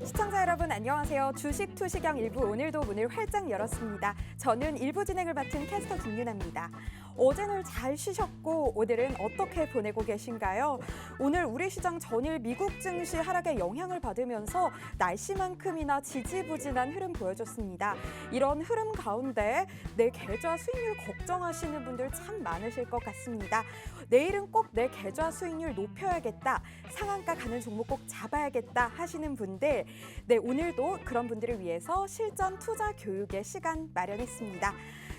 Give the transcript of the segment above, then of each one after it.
시청자 여러분 안녕하세요. 주식 투시경 일부 오늘도 문을 활짝 열었습니다. 저는 일부 진행을 맡은 캐스터 김윤아입니다. 어제는 잘 쉬셨고 오늘은 어떻게 보내고 계신가요? 오늘 우리 시장 전일 미국 증시 하락에 영향을 받으면서 날씨만큼이나 지지부진한 흐름 보여줬습니다. 이런 흐름 가운데 내 계좌 수익률 걱정하시는 분들 참 많으실 것 같습니다. 내일은 꼭 내 계좌 수익률 높여야겠다, 상한가 가는 종목 꼭 잡아야겠다 하시는 분들, 네, 오늘도 그런 분들을 위해서 실전 투자 교육의 시간 마련했습니다.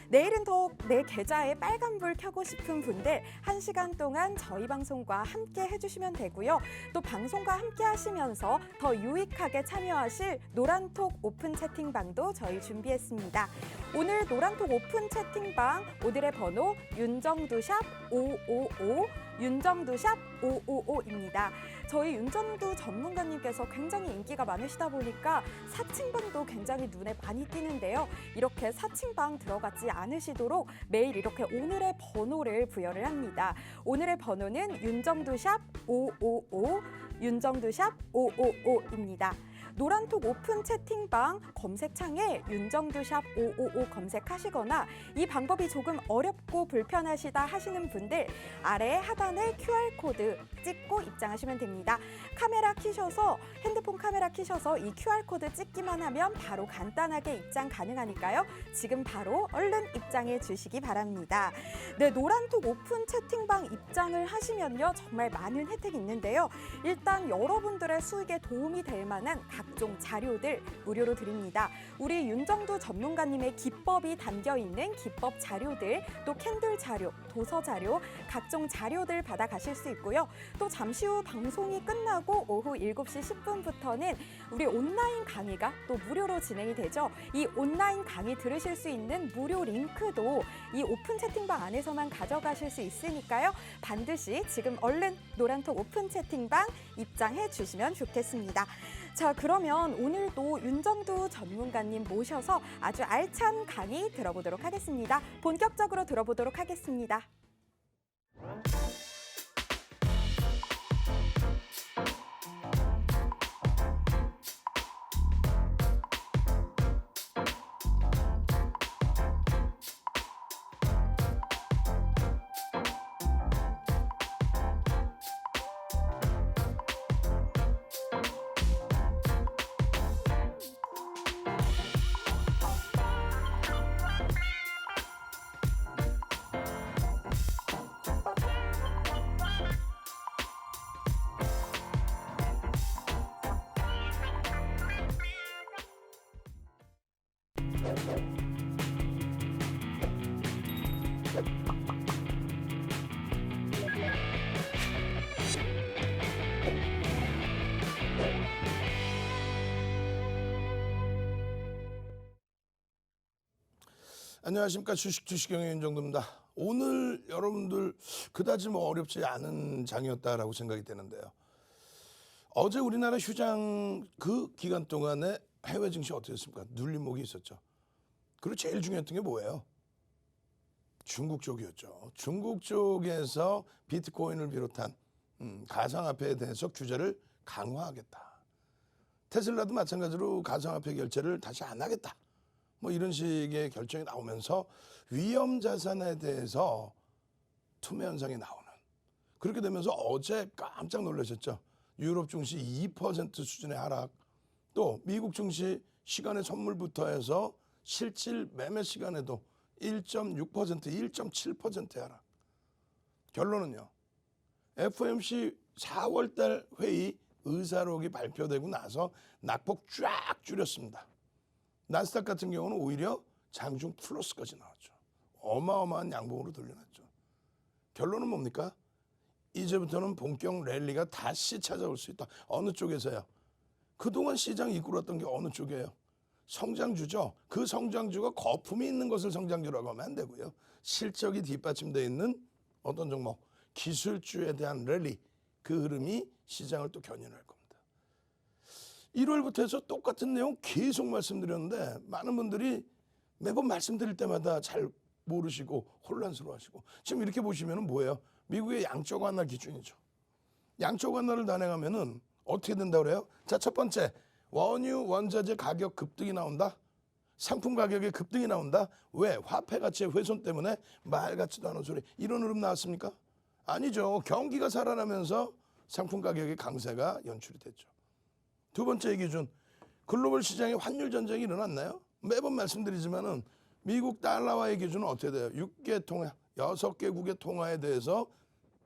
내일은 더욱 내 계좌에 빨간불 켜고 싶은 분들 1시간 동안 저희 방송과 함께 해주시면 되고요. 또 방송과 함께 하시면서 더 유익하게 참여하실 노란톡 오픈 채팅방도 저희 준비했습니다. 오늘 노란톡 오픈 채팅방 오늘의 번호 윤정두샵 555 윤정두샵 555입니다. 저희 윤정두 전문가님께서 굉장히 인기가 많으시다 보니까 사칭방도 굉장히 눈에 많이 띄는데요. 이렇게 사칭방 들어가지 않으시도록 매일 이렇게 오늘의 번호를 부여를 합니다. 오늘의 번호는 윤정두샵 555 윤정두샵 555입니다. 노란톡 오픈 채팅방 검색창에 윤정두샵 555 검색하시거나 이 방법이 조금 어렵고 불편하시다 하시는 분들 아래 하단에 QR코드 찍고 입장하시면 됩니다. 카메라 켜셔서 핸드폰 카메라 켜셔서 이 QR코드 찍기만 하면 바로 간단하게 입장 가능하니까요. 지금 바로 얼른 입장해 주시기 바랍니다. 네, 노란톡 오픈 채팅방 입장을 하시면요. 정말 많은 혜택이 있는데요. 일단 여러분들의 수익에 도움이 될 만한 각종 자료들 무료로 드립니다. 우리 윤정두 전문가님의 기법이 담겨있는 기법 자료들, 또 캔들 자료, 도서 자료, 각종 자료들 받아가실 수 있고요. 또 잠시 후 방송이 끝나고 오후 7시 10분부터는 우리 온라인 강의가 또 무료로 진행이 되죠. 이 온라인 강의 들으실 수 있는 무료 링크도 이 오픈 채팅방 안에서만 가져가실 수 있으니까요. 반드시 지금 얼른 노란톡 오픈 채팅방 입장해 주시면 좋겠습니다. 자, 그러면 오늘도 윤정두 전문가님 모셔서 아주 알찬 강의 들어보도록 하겠습니다. 본격적으로 들어보도록 하겠습니다. 안녕하십니까. 주식경의 윤정두입니다. 오늘 여러분들 그다지 어렵지 않은 장이었다라고 생각이 되는데요. 어제 우리나라 휴장 그 기간 동안에 해외 증시 어떻습니까? 눌림목이 있었죠. 그리고 제일 중요했던 게 뭐예요? 중국 쪽이었죠. 중국 쪽에서 비트코인을 비롯한 가상화폐에 대해서 규제를 강화하겠다. 테슬라도 마찬가지로 가상화폐 결제를 다시 안 하겠다. 이런 식의 결정이 나오면서 위험 자산에 대해서 투매 현상이 나오는, 그렇게 되면서 어제 깜짝 놀라셨죠. 유럽 증시 2% 수준의 하락, 또 미국 증시 시간의 선물부터 해서 실질 매매 시간에도 1.6%, 1.7%의 하락. 결론은요. FOMC 4월달 회의 의사록이 발표되고 나서 낙폭 쫙 줄였습니다. 나스닥 같은 경우는 오히려 장중 플러스까지 나왔죠. 어마어마한 양봉으로 돌려놨죠. 결론은 뭡니까? 이제부터는 본격 랠리가 다시 찾아올 수 있다. 어느 쪽에서요? 그동안 시장 이끌었던 게 어느 쪽이에요? 성장주죠. 그 성장주가 거품이 있는 것을 성장주라고 하면 안 되고요. 실적이 뒷받침되어 있는 어떤 종목, 기술주에 대한 랠리, 그 흐름이 시장을 또 견인할 겁니다. 1월부터 해서 똑같은 내용 계속 말씀드렸는데 많은 분들이 매번 말씀드릴 때마다 잘 모르시고 혼란스러워하시고, 지금 이렇게 보시면 뭐예요? 미국의 양적 완화 기준이죠. 양적 완화를 단행하면은 어떻게 된다고 그래요? 자, 첫 번째, 원유, 원자재 가격 급등이 나온다. 상품 가격에 급등이 나온다. 왜? 화폐 가치의 훼손 때문에 말 같지도 않은 소리. 이런 흐름 나왔습니까? 아니죠. 경기가 살아나면서 상품 가격의 강세가 연출이 됐죠. 두 번째 기준, 글로벌 시장에 환율 전쟁이 일어났나요? 매번 말씀드리지만은 미국 달러와의 기준은 어떻게 돼요? 6개 통화, 6개국의 통화에 대해서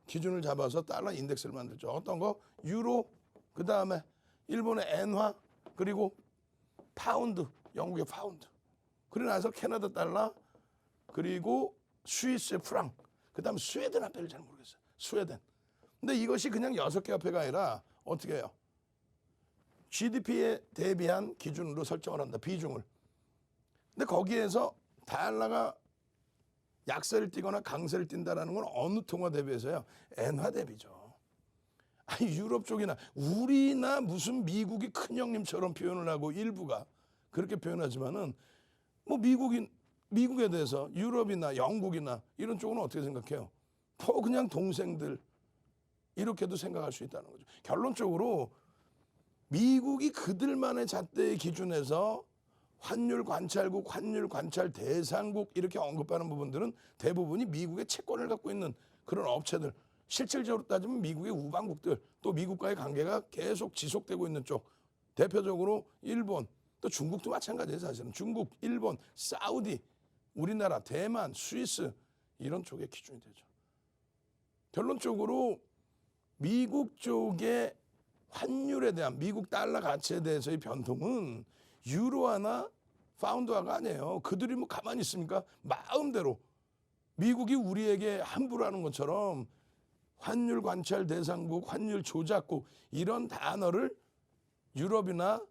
기준을 잡아서 달러 인덱스를 만들죠. 어떤 거? 유로, 그 다음에 일본의 엔화, 그리고 파운드, 영국의 파운드. 그리고 나서 캐나다 달러, 그리고 스위스의 프랑, 그 다음에 스웨덴 화폐를 잘 모르겠어요. 스웨덴. 근데 이것이 그냥 6개 화폐가 아니라 어떻게 해요? GDP에 대비한 기준으로 설정을 한다. 비중을. 근데 거기에서 달러가 약세를 띠거나 강세를 띈다는 건 어느 통화 대비해서요? 엔화 대비죠. 아니 유럽 쪽이나 우리나 무슨 미국이 큰형님처럼 표현을 하고 일부가 그렇게 표현하지만은 뭐 미국에 대해서 유럽이나 영국이나 이런 쪽은 어떻게 생각해요? 뭐 그냥 동생들 이렇게도 생각할 수 있다는 거죠. 결론적으로 미국이 그들만의 잣대의 기준에서 환율 관찰국, 환율 관찰 대상국 이렇게 언급하는 부분들은 대부분이 미국의 채권을 갖고 있는 그런 업체들, 실질적으로 따지면 미국의 우방국들, 또 미국과의 관계가 계속 지속되고 있는 쪽, 대표적으로 일본, 또 중국도 마찬가지예요. 사실은 중국, 일본, 사우디, 우리나라, 대만, 스위스 이런 쪽의 기준이 되죠. 결론적으로 미국 쪽의 환율에 대한 미국 달러 가치에 대해서의 변동은 유로화나 파운드화가 아니에요. 그들이 뭐 가만히 있습니까? 마음대로 미국이 우리에게 함부로 하는 것처럼 환율 관찰 대상국, 환율 조작국 이런 단어를 유럽이나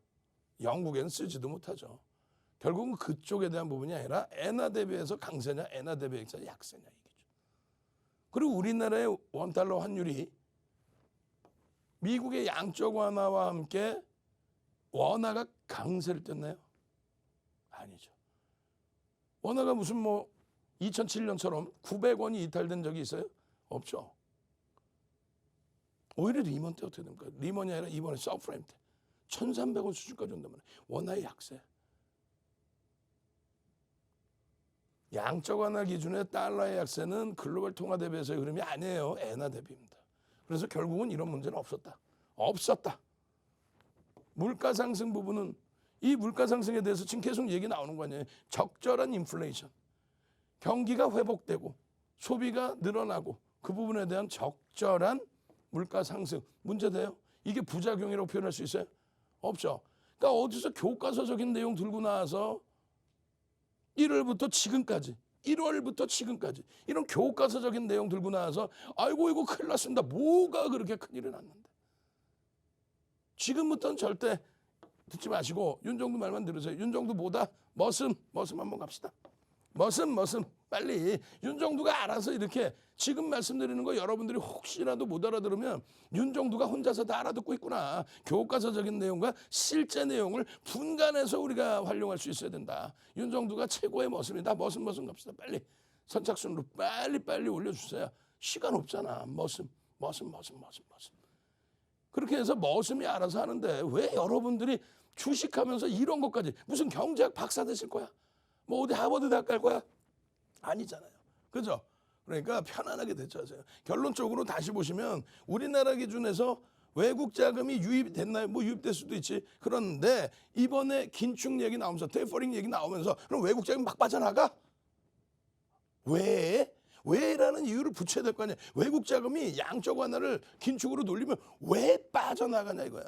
영국에는 쓰지도 못하죠. 결국은 그쪽에 대한 부분이 아니라 엔화 대비해서 강세냐 엔화 대비해서 약세냐 이거죠. 그리고 우리나라의 원달러 환율이 미국의 양적 완화와 함께 원화가 강세를 떴나요? 아니죠. 원화가 무슨 뭐 2007년처럼 900원이 이탈된 적이 있어요? 없죠. 오히려 리먼 때 어떻게 됩니까? 리먼이 아니라 이번에 서프라임 때 1,300원 수준까지 온다면 원화의 약세. 양적 완화 기준의 달러의 약세는 글로벌 통화 대비해서의 흐름이 아니에요. 엔화 대비입니다. 그래서 결국은 이런 문제는 없었다. 물가 상승 부분은 이 물가 상승에 대해서 지금 계속 얘기 나오는 거 아니에요. 적절한 인플레이션. 경기가 회복되고 소비가 늘어나고 그 부분에 대한 적절한 물가 상승. 문제돼요? 이게 부작용이라고 표현할 수 있어요? 없죠. 그러니까 어디서 교과서적인 내용 들고 나와서 1월부터 지금까지 이런 교과서적인 내용 들고 나와서 아이고 이거 큰일 났습니다. 뭐가 그렇게 큰일이 났는데. 지금부터는 절대 듣지 마시고 윤정두 말만 들으세요. 윤정두 뭐다? 머슴 한번 갑시다. 머슴 빨리 윤정두가 알아서 이렇게 지금 말씀드리는 거 여러분들이 혹시라도 못 알아들으면 윤정두가 혼자서 다 알아듣고 있구나. 교과서적인 내용과 실제 내용을 분간해서 우리가 활용할 수 있어야 된다. 윤정두가 최고의 머슴이다. 머슴 갑시다. 빨리 선착순으로 빨리 올려주세요. 시간 없잖아. 머슴. 그렇게 해서 머슴이 알아서 하는데 왜 여러분들이 주식하면서 이런 것까지 무슨 경제학 박사 되실 거야? 뭐 어디 하버드 대학 갈 거야? 아니잖아요. 그죠? 그러니까 편안하게 대처하세요. 결론적으로 다시 보시면 우리나라 기준에서 외국 자금이 유입됐나요? 뭐 유입될 수도 있지. 그런데 이번에 긴축 얘기 나오면서 테이퍼링 얘기 나오면서 그럼 외국 자금 막 빠져나가? 왜? 왜라는 이유를 붙여야 될 거 아니야. 외국 자금이 양적 완화를 긴축으로 돌리면 왜 빠져나가냐 이거야.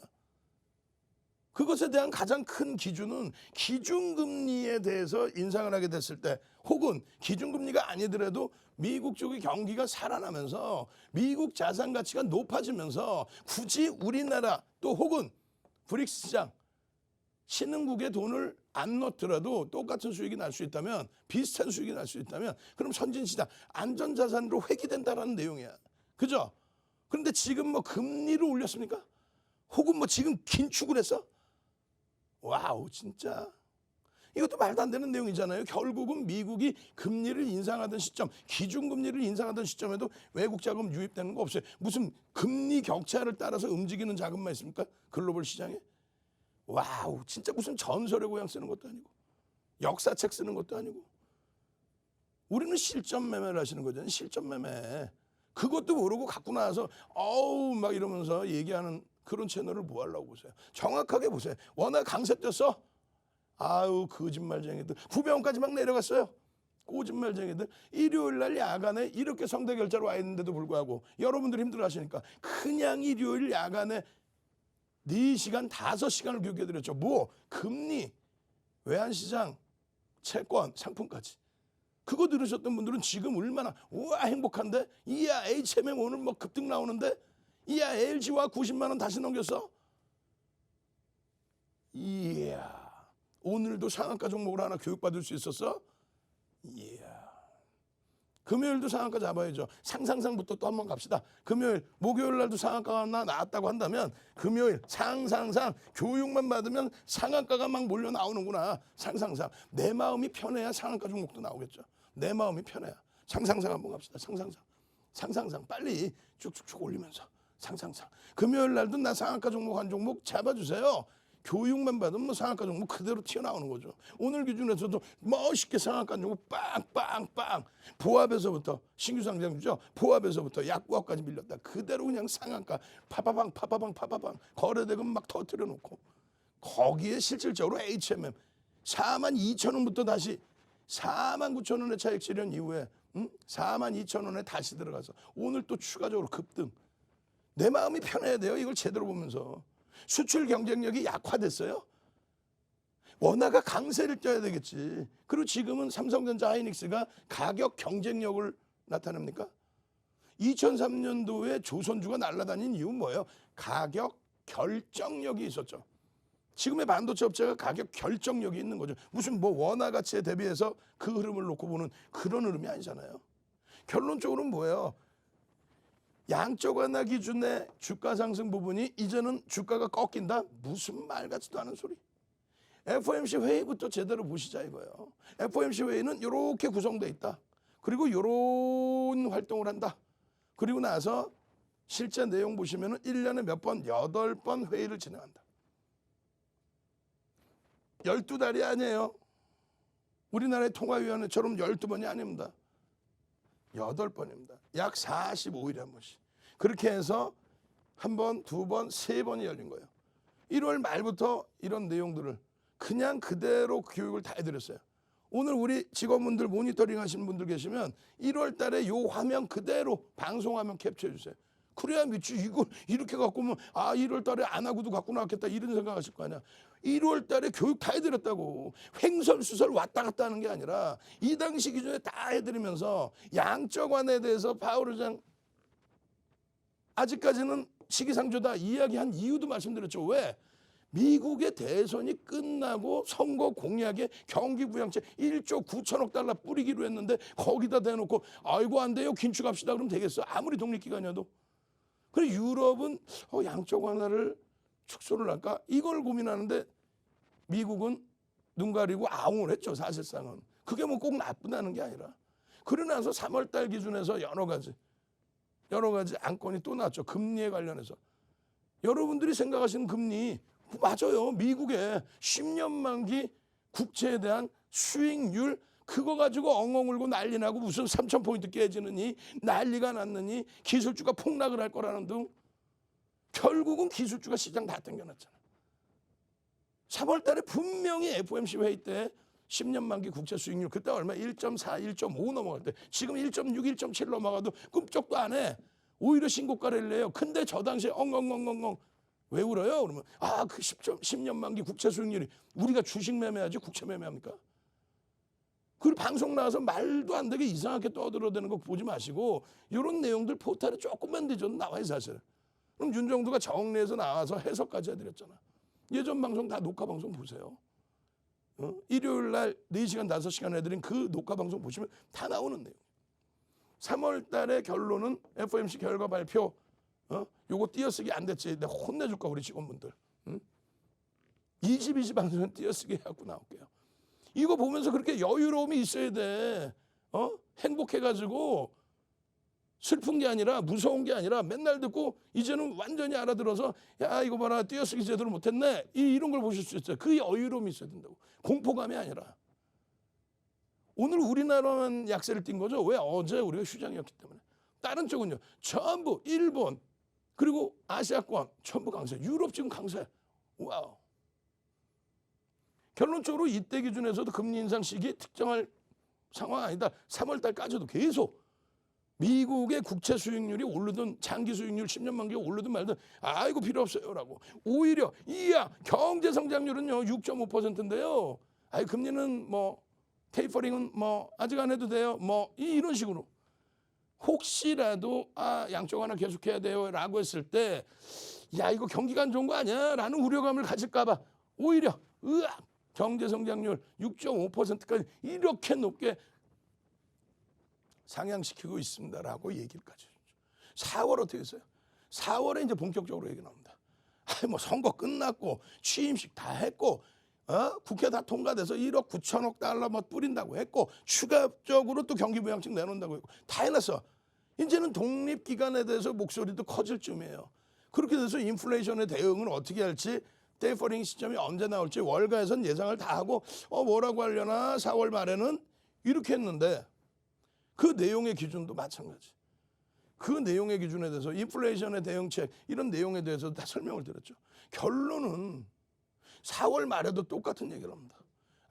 그것에 대한 가장 큰 기준은 기준금리에 대해서 인상을 하게 됐을 때 혹은 기준금리가 아니더라도 미국 쪽의 경기가 살아나면서 미국 자산 가치가 높아지면서 굳이 우리나라 또 혹은 브릭스 시장 신흥국의 돈을 안 넣더라도 똑같은 수익이 날 수 있다면 비슷한 수익이 날 수 있다면 그럼 선진시장 안전자산으로 회귀된다라는 내용이야. 그죠? 그런데 지금 뭐 금리를 올렸습니까? 혹은 뭐 지금 긴축을 했어? 와우 진짜 이것도 말도 안 되는 내용이잖아요. 결국은 미국이 금리를 인상하던 시점 기준금리를 인상하던 시점에도 외국 자금 유입되는 거 없어요. 무슨 금리 격차를 따라서 움직이는 자금만 있습니까? 글로벌 시장에. 와우, 진짜 무슨 전설의 고향 쓰는 것도 아니고 역사책 쓰는 것도 아니고 우리는 실전 매매를 하시는 거잖아요. 실전 매매. 그것도 모르고 갖고 나와서 어우 막 이러면서 얘기하는 그런 채널을 뭐 하려고 보세요. 정확하게 보세요. 워낙 강세됐어. 아유 거짓말쟁이들. 부병까지 막 내려갔어요. 거짓말쟁이들. 일요일 날 야간에 이렇게 성대 결자로 와 있는데도 불구하고 여러분들이 힘들어 하시니까 그냥 일요일 야간에 4시간 5시간을 교육해드렸죠. 뭐 금리, 외환시장, 채권, 상품까지. 그거 들으셨던 분들은 지금 얼마나 우와 행복한데? 이야 HMM 오늘 뭐 급등 나오는데? 이야 LG와 90만 원 다시 넘겼어? 이야 오늘도 상한가 종목을 하나 교육받을 수 있었어? 이야 금요일도 상한가 잡아야죠. 상상상부터 또 한번 갑시다. 금요일, 목요일 날도 상한가가 하나 나왔다고 한다면 금요일 상상상 교육만 받으면 상한가가 막 몰려 나오는구나. 상상상 내 마음이 편해야 상한가 종목도 나오겠죠. 내 마음이 편해야. 상상상 한번 갑시다. 상상상 빨리 쭉쭉쭉 올리면서 상상상 금요일 날도 나 상한가 종목 한 종목 잡아주세요. 교육만 받으면 뭐 상한가 종목 그대로 튀어나오는 거죠. 오늘 기준에서도 멋있게 상한가 종목 빵빵빵 보합에서부터 신규 상장주죠. 보합에서부터 약보합까지 밀렸다. 그대로 그냥 상한가 파파방 거래대금 막 터뜨려 놓고 거기에 실질적으로 HMM 42,000원부터 다시 49,000원의 차익 실현 이후에 42,000원에 다시 들어가서 오늘 또 추가적으로 급등. 내 마음이 편해야 돼요. 이걸 제대로 보면서. 수출 경쟁력이 약화됐어요. 원화가 강세를 띄어야 되겠지. 그리고 지금은 삼성전자 하이닉스가 가격 경쟁력을 나타냅니까? 2003년도에 조선주가 날아다닌 이유는 뭐예요? 가격 결정력이 있었죠. 지금의 반도체 업체가 가격 결정력이 있는 거죠. 무슨 뭐 원화 가치에 대비해서 그 흐름을 놓고 보는 그런 흐름이 아니잖아요. 결론적으로는 뭐예요? 양적 완화 기준의 주가 상승 부분이 이제는 주가가 꺾인다? 무슨 말 같지도 않은 소리. FOMC 회의부터 제대로 보시자 이거예요. FOMC 회의는 이렇게 구성되어 있다. 그리고 이런 활동을 한다. 그리고 나서 실제 내용 보시면 1년에 몇 번? 8번 회의를 진행한다. 12달이 아니에요. 우리나라의 통화위원회처럼 12번이 아닙니다. 8번입니다. 약 45일에 한 번씩. 그렇게 해서 한 번, 두 번, 세 번이 열린 거예요. 1월 말부터 이런 내용들을 그냥 그대로 교육을 다 해드렸어요. 오늘 우리 직원분들 모니터링 하시는 분들 계시면 1월 달에 요 화면 그대로 방송화면 캡처해 주세요. 그래야 미치 이걸 이렇게 갖고 오면 1월 달에 안 하고도 갖고 나왔겠다 이런 생각하실 거 아니야. 1월 달에 교육 다 해드렸다고. 횡설수설 왔다 갔다 하는 게 아니라 이 당시 기준에 다 해드리면서 양적 완화에 대해서 파월 의장 아직까지는 시기상조다 이야기한 이유도 말씀드렸죠. 왜? 미국의 대선이 끝나고 선거 공약에 경기부양책 1조 9천억 달러 뿌리기로 했는데 거기다 대놓고 아이고 안 돼요 긴축합시다 그러면 되겠어. 아무리 독립기관이어도. 그리고 유럽은 양적 완화를 축소를 할까? 이걸 고민하는데 미국은 눈 가리고 아웅을 했죠. 사실상은. 그게 뭐 꼭 나쁘다는 게 아니라. 그러고 나서 3월 달 기준에서 여러 가지 안건이 또 나왔죠. 금리에 관련해서. 여러분들이 생각하시는 금리 맞아요. 미국의 10년 만기 국채에 대한 수익률 그거 가지고 엉엉 울고 난리 나고 무슨 3,000포인트 깨지느니 난리가 났느니 기술주가 폭락을 할 거라는 등 결국은 기술주가 시장 다 땡겨놨잖아. 3월 달에 분명히 FOMC 회의 때 10년 만기 국채 수익률 그때 얼마 1.4, 1.5 넘어갈 때 지금 1.6, 1.7 넘어가도 꿈쩍도 안 해. 오히려 신고가를 내요. 근데 저 당시에 엉엉엉엉엉 왜 울어요? 그러면 그 10년 만기 국채 수익률이 우리가 주식 매매하지 국채 매매합니까? 그리고 방송 나와서 말도 안 되게 이상하게 떠들어대는 거 보지 마시고 이런 내용들 포탈에 조금만 늦어도 나와요 사실. 그럼 윤정두가 정리해서 나와서 해석까지 해드렸잖아. 예전 방송 다 녹화 방송 보세요. 일요일 날 4시간 5시간 해드린 그 녹화 방송 보시면 다 나오는 내용. 3월 달의 결론은 FOMC 결과 발표 요거 띄어쓰기 안 됐지. 내가 혼내줄 거야 우리 직원분들. 20 방송은 띄어쓰기 해갖고 나올게요. 이거 보면서 그렇게 여유로움이 있어야 돼. 행복해가지고 슬픈 게 아니라 무서운 게 아니라 맨날 듣고 이제는 완전히 알아들어서 야 이거 봐라 띄어쓰기 제대로 못했네 이런 걸 보실 수 있어요. 그 여유로움이 있어야 된다고. 공포감이 아니라. 오늘 우리나라만 약세를 띈 거죠. 왜? 어제 우리가 휴장이었기 때문에. 다른 쪽은요. 전부 일본 그리고 아시아권 전부 강세. 유럽 지금 강세. 와우. 결론적으로 이때 기준에서도 금리 인상 시기 특정할 상황 아니다. 3월 달까지도 계속 미국의 국채 수익률이 오르든 장기 수익률 10년 만기가 오르든 말든 아이고 필요 없어요라고. 오히려 이야 경제 성장률은요 6.5%인데요. 아이 금리는 뭐 테이퍼링은 뭐 아직 안 해도 돼요. 뭐 이런 식으로 혹시라도 양쪽 하나 계속해야 돼요라고 했을 때 야 이거 경기가 안 좋은 거 아니야라는 우려감을 가질까봐 오히려 경제 성장률 6.5%까지 이렇게 높게 상향시키고 있습니다라고 얘기까지. 4월 어떻게 했어요? 4월에 이제 본격적으로 얘기 나옵니다. 뭐 선거 끝났고 취임식 다 했고 국회 다 통과돼서 1억 9천억 달러 뭐 뿌린다고 했고 추가적으로 또 경기부양책 내놓는다고 했고 다 해놨어. 이제는 독립기관에 대해서 목소리도 커질 쯤이에요. 그렇게 돼서 인플레이션의 대응은 어떻게 할지 테이퍼링 시점이 언제 나올지 월가에선 예상을 다 하고 뭐라고 하려나 4월 말에는 이렇게 했는데 그 내용의 기준도 마찬가지. 그 내용의 기준에 대해서 인플레이션의 대응책 이런 내용에 대해서 다 설명을 드렸죠. 결론은 4월 말에도 똑같은 얘기를 합니다.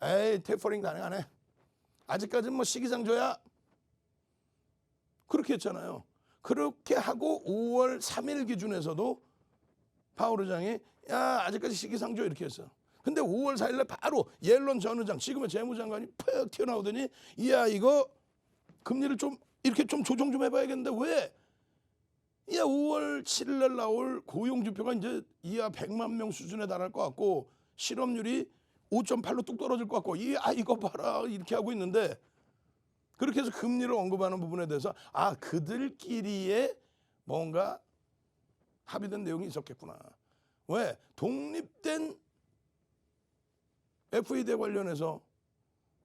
에이 테이퍼링 가능 안 해. 아직까지는 뭐 시기상조야. 그렇게 했잖아요. 그렇게 하고 5월 3일 기준에서도 파월 의장이 야 아직까지 시기상조 이렇게 했어. 근데 5월 4일날 바로 옐런 전 의장 지금의 재무장관이 퍽 튀어나오더니 이야 이거 금리를 좀 이렇게 좀 조정 좀 해봐야겠는데 왜? 야 5월 7일날 나올 고용지표가 이제 이하 100만 명 수준에 달할 것 같고 실업률이 5.8로 뚝 떨어질 것 같고 이거 봐라 이렇게 하고 있는데 그렇게 해서 금리를 언급하는 부분에 대해서 그들끼리의 뭔가 합의된 내용이 있었겠구나. 왜? 독립된 FED 관련해서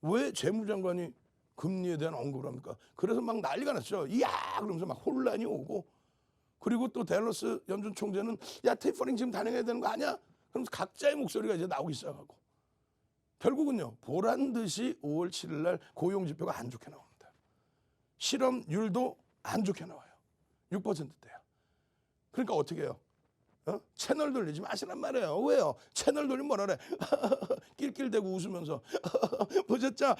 왜 재무장관이 금리에 대한 언급을 합니까? 그래서 막 난리가 났죠. 이야 그러면서 막 혼란이 오고 그리고 또 댈러스 연준 총재는 야 테이퍼링 지금 단행해야 되는 거 아니야? 그러면서 각자의 목소리가 이제 나오기 시작하고 결국은요 보란 듯이 5월 7일 날 고용지표가 안 좋게 나옵니다. 실업률도 안 좋게 나와요. 6%대야. 그러니까 어떻게 해요? 채널 돌리지 마시란 말이에요. 왜요? 채널 돌리면 뭐라 그래? 낄낄대고 웃으면서 보셨죠?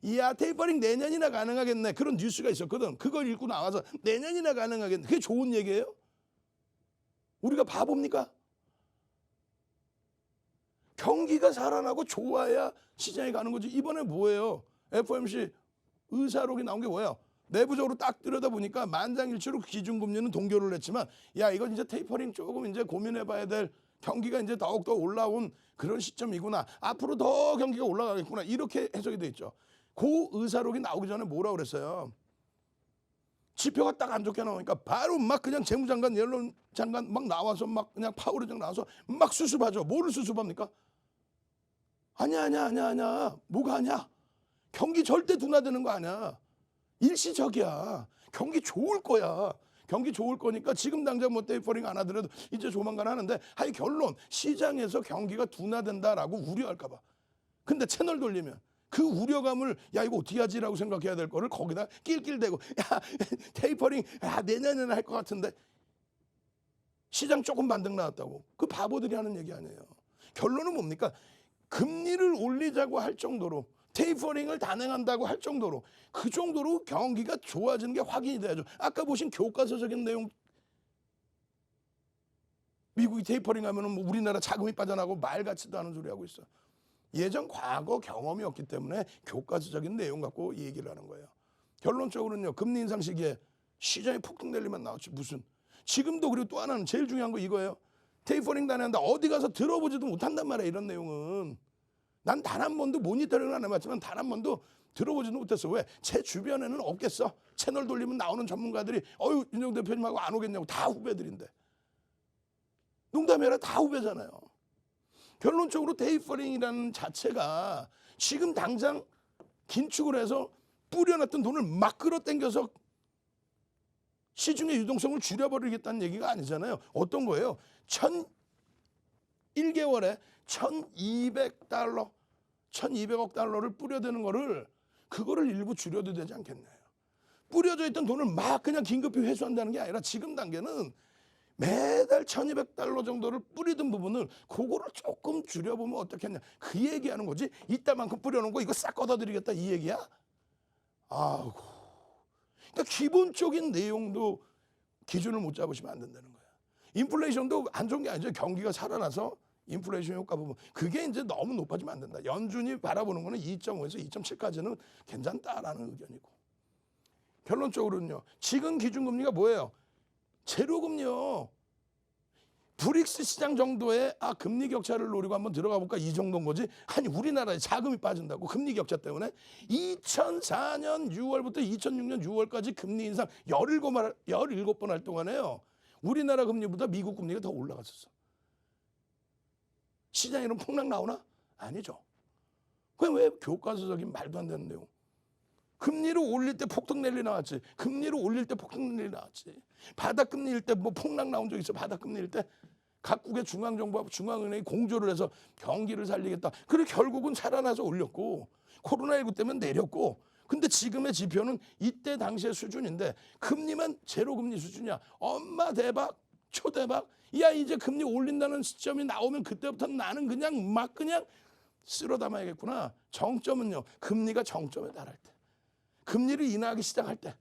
이야 테이퍼링 내년이나 가능하겠네. 그런 뉴스가 있었거든. 그걸 읽고 나와서 내년이나 가능하겠네. 그게 좋은 얘기예요? 우리가 바보입니까? 경기가 살아나고 좋아야 시장에 가는 거지. 이번에 뭐예요? FOMC 의사록이 나온 게 뭐예요? 내부적으로 딱 들여다보니까 만장일치로 기준금리는 동결을 했지만 야 이건 이제 테이퍼링 조금 이제 고민해봐야 될 경기가 이제 더욱더 올라온 그런 시점이구나. 앞으로 더 경기가 올라가겠구나. 이렇게 해석이 돼 있죠. 그 의사록이 나오기 전에 뭐라고 그랬어요? 지표가 딱 안 좋게 나오니까 바로 막 그냥 재무장관, 옐런 장관 막 나와서 막 그냥 파월 의장 나와서 막 수습하죠. 뭐를 수습합니까? 아니야. 뭐가 아니야? 경기 절대 둔화되는 거 아니야. 일시적이야. 경기 좋을 거야. 경기 좋을 거니까 지금 당장 뭐 테이퍼링 안 하더라도 이제 조만간 하는데 결론 시장에서 경기가 둔화된다라고 우려할까 봐. 근데 채널 돌리면 그 우려감을 야 이거 어떻게 하지라고 생각해야 될 거를 거기다 낄낄대고 야 테이퍼링 내년에는 할 것 같은데 시장 조금 반등 나왔다고. 그 바보들이 하는 얘기 아니에요. 결론은 뭡니까? 금리를 올리자고 할 정도로 테이퍼링을 단행한다고 할 정도로 그 정도로 경기가 좋아지는 게 확인이 돼야죠. 아까 보신 교과서적인 내용 미국이 테이퍼링 하면은 뭐 우리나라 자금이 빠져나가고 말 같지도 않은 소리 하고 있어. 예전 과거 경험이 없기 때문에 교과서적인 내용 갖고 얘기를 하는 거예요. 결론적으로는요. 금리 인상 시기에 시장이 폭등될 일만 나왔지 무슨. 지금도 그리고 또 하나는 제일 중요한 거 이거예요. 테이퍼링 단행한다. 어디 가서 들어보지도 못한단 말이야. 이런 내용은. 난 단 한 번도 모니터링을 안 해봤지만 단 한 번도 들어보지도 못했어. 왜? 제 주변에는 없겠어. 채널 돌리면 나오는 전문가들이 윤영 대표님하고 안 오겠냐고. 다 후배들인데. 농담이 아니라 다 후배잖아요. 결론적으로 테이퍼링이라는 자체가 지금 당장 긴축을 해서 뿌려놨던 돈을 막 끌어당겨서 시중의 유동성을 줄여버리겠다는 얘기가 아니잖아요. 어떤 거예요? 1개월에 1,200달러, 1,200억 달러를 뿌려대는 거를 그거를 일부 줄여도 되지 않겠나요? 뿌려져 있던 돈을 막 그냥 긴급히 회수한다는 게 아니라 지금 단계는 매달 1,200달러 정도를 뿌리던 부분을 그거를 조금 줄여보면 어떻겠냐. 그 얘기하는 거지. 이따만큼 뿌려놓은 거 이거 싹 걷어들이겠다 이 얘기야? 아이고. 그러니까 기본적인 내용도 기준을 못 잡으시면 안 된다는 거야. 인플레이션도 안 좋은 게 아니죠. 경기가 살아나서 인플레이션 효과 부분. 그게 이제 너무 높아지면 안 된다. 연준이 바라보는 거는 2.5에서 2.7까지는 괜찮다라는 의견이고. 결론적으로는요. 지금 기준금리가 뭐예요? 제로금리요. 브릭스 시장 정도의 금리 격차를 노리고 한번 들어가 볼까 이 정도인 거지. 아니 우리나라에 자금이 빠진다고 금리 격차 때문에 2004년 6월부터 2006년 6월까지 금리 인상 17번 할 동안에요. 우리나라 금리보다 미국 금리가 더 올라갔었어. 시장에 이런 폭락 나오나? 아니죠. 그럼 왜 교과서적인 말도 안 되는 내용. 금리를 올릴 때 폭등 랠리 나왔지. 금리를 올릴 때 폭등 랠리 나왔지. 바닥금리일 때 뭐 폭락 나온 적 있어. 바닥금리일 때 각국의 중앙정부와 중앙은행이 공조를 해서 경기를 살리겠다. 그리고 결국은 살아나서 올렸고 코로나19 때문에 내렸고. 근데 지금의 지표는 이때 당시의 수준인데 금리만 제로금리 수준이야. 엄마 대박, 초대박. 야 이제 금리 올린다는 시점이 나오면 그때부터 나는 그냥 막 그냥 쓸어 담아야겠구나. 정점은요. 금리가 정점에 달할 때. 금리를 인하하기 시작할 때.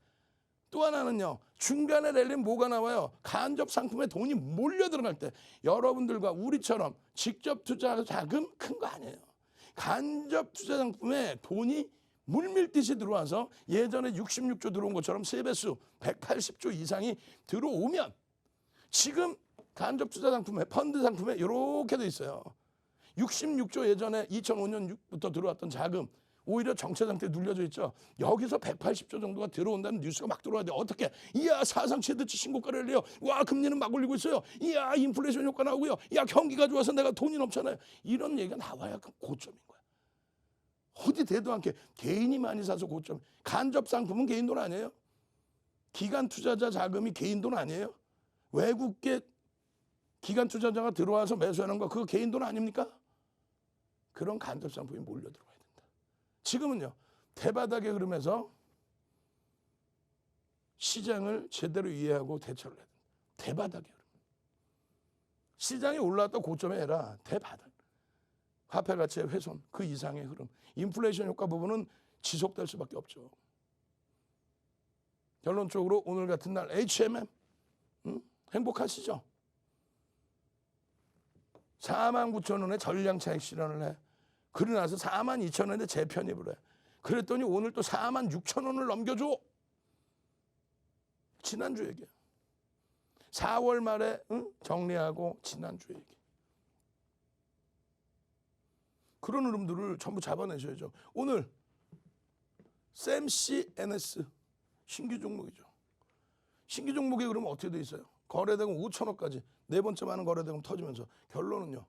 또 하나는요. 중간에 랠리는 뭐가 나와요? 간접 상품에 돈이 몰려 들어갈 때. 여러분들과 우리처럼 직접 투자 자금 큰 거 아니에요. 간접 투자 상품에 돈이 물밀듯이 들어와서 예전에 66조 들어온 것처럼 세배수 180조 이상이 들어오면 지금 간접 투자 상품에 펀드 상품에 이렇게 돼 있어요. 66조 예전에 2005년부터 들어왔던 자금 오히려 정체 상태에 눌려져 있죠. 여기서 180조 정도가 들어온다는 뉴스가 막 들어와야 돼. 어떻게? 이야 사상 최대치 신고가를 내요. 와 금리는 막 올리고 있어요. 이야 인플레이션 효과 나오고요. 야 경기가 좋아서 내가 돈이 넘잖아요. 이런 얘기가 나와야 고점인 거야. 어디 되도 않게 개인이 많이 사서 고점. 간접 상품은 개인 돈 아니에요? 기관 투자자 자금이 개인 돈 아니에요? 외국계 기관 투자자가 들어와서 매수하는 거 그거 개인 돈 아닙니까? 그런 간접 상품이 몰려 들어와야 된다. 지금은요. 대바닥의 흐름에서 시장을 제대로 이해하고 대처를 해야 된다. 대바닥의 흐름. 시장이 올라왔다 고점에 해라. 대바닥. 화폐 가치의 훼손 그 이상의 흐름. 인플레이션 효과 부분은 지속될 수밖에 없죠. 결론적으로 오늘 같은 날 HMM 행복하시죠? 49,000원에 전량 차익 실현을 해. 그러고 나서 42,000원에 재편입을 해. 그랬더니 오늘 또 46,000원을 넘겨줘. 지난주 얘기야. 4월 말에 정리하고 지난주 얘기. 그런 흐름들을 전부 잡아내셔야죠. 오늘 샘CNS 신규 종목이죠. 신규 종목의 흐름은 어떻게 돼 있어요? 거래대금 5천억까지 네 번째 많은 거래대금 터지면서 결론은요.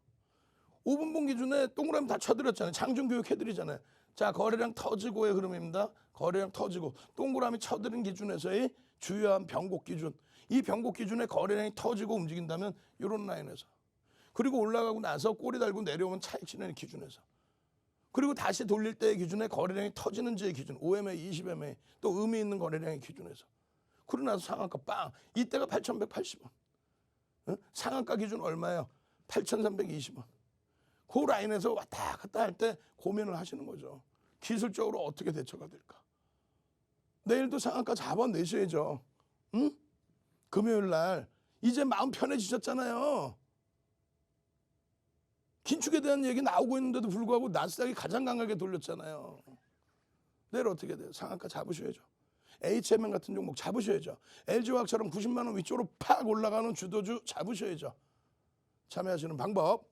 5분봉 기준에 동그라미 다 쳐드렸잖아요. 장중교육 해드리잖아요. 자 거래량 터지고의 흐름입니다. 거래량 터지고 동그라미 쳐드린 기준에서의 주요한 변곡 기준. 이 변곡 기준에 거래량이 터지고 움직인다면 이런 라인에서. 그리고 올라가고 나서 꼬리 달고 내려오면 차익 실현의 기준에서. 그리고 다시 돌릴 때의 기준에 거래량이 터지는지의 기준. 5MA, 20MA 또 의미 있는 거래량의 기준에서. 그러고 나서 상한가 빵. 이때가 8,180원. 상한가 기준 얼마예요? 8,320원. 그 라인에서 왔다 갔다 할 때 고민을 하시는 거죠. 기술적으로 어떻게 대처가 될까? 내일도 상한가 잡아내셔야죠. 응? 금요일 날 이제 마음 편해지셨잖아요. 긴축에 대한 얘기 나오고 있는데도 불구하고 나스닥이 가장 강하게 돌렸잖아요. 내일 어떻게 돼요? 상한가 잡으셔야죠. HMM 같은 종목 잡으셔야죠. LG화학처럼 90만 원 위쪽으로 팍 올라가는 주도주 잡으셔야죠. 참여하시는 방법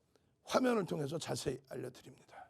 화면을 통해서 자세히 알려드립니다.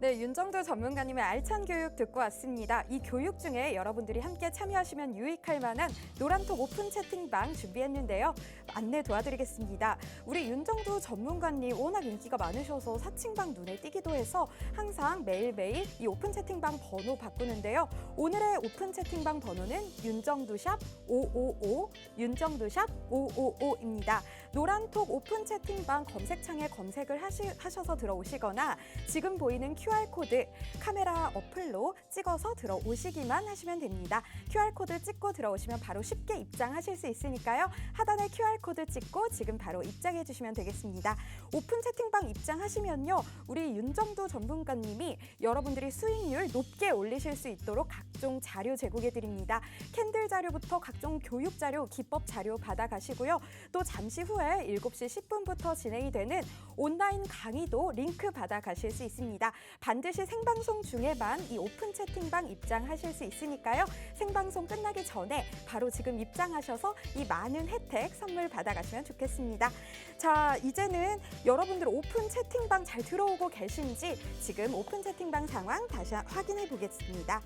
네, 윤정도 전문가님의 알찬 교육 듣고 왔습니다. 이 교육 중에 여러분들이 함께 참여하시면 유익할 만한 노란톡 오픈 채팅방 준비했는데요. 안내 도와드리겠습니다. 우리 윤정도 전문가님 워낙 인기가 많으셔서 사칭방 눈에 띄기도 해서 항상 매일매일 이 오픈 채팅방 번호 바꾸는데요. 오늘의 오픈 채팅방 번호는 윤정도샵 555, 윤정도샵 555입니다. 노란톡 오픈 채팅방 검색창에 검색을 하셔서 들어오시거나 지금 보이는 QR코드 카메라 어플로 찍어서 들어오시기만 하시면 됩니다. QR코드 찍고 들어오시면 바로 쉽게 입장하실 수 있으니까요. 하단에 QR코드 찍고 지금 바로 입장해 주시면 되겠습니다. 오픈 채팅방 입장하시면요. 우리 윤정도 전문가님이 여러분들이 수익률 높게 올리실 수 있도록 각종 자료 제공해 드립니다. 캔들 자료부터 각종 교육 자료, 기법 자료 받아가시고요. 또 잠시 후에 7시 10분부터 진행이 되는 온라인 강의도 링크 받아가실 수 있습니다. 반드시 생방송 중에만 이 오픈 채팅방 입장하실 수 있으니까요. 생방송 끝나기 전에 바로 지금 입장하셔서 이 많은 혜택 선물 받아가시면 좋겠습니다. 자, 이제는 여러분들 오픈 채팅방 잘 들어오고 계신지 지금 오픈 채팅방 상황 다시 확인해 보겠습니다.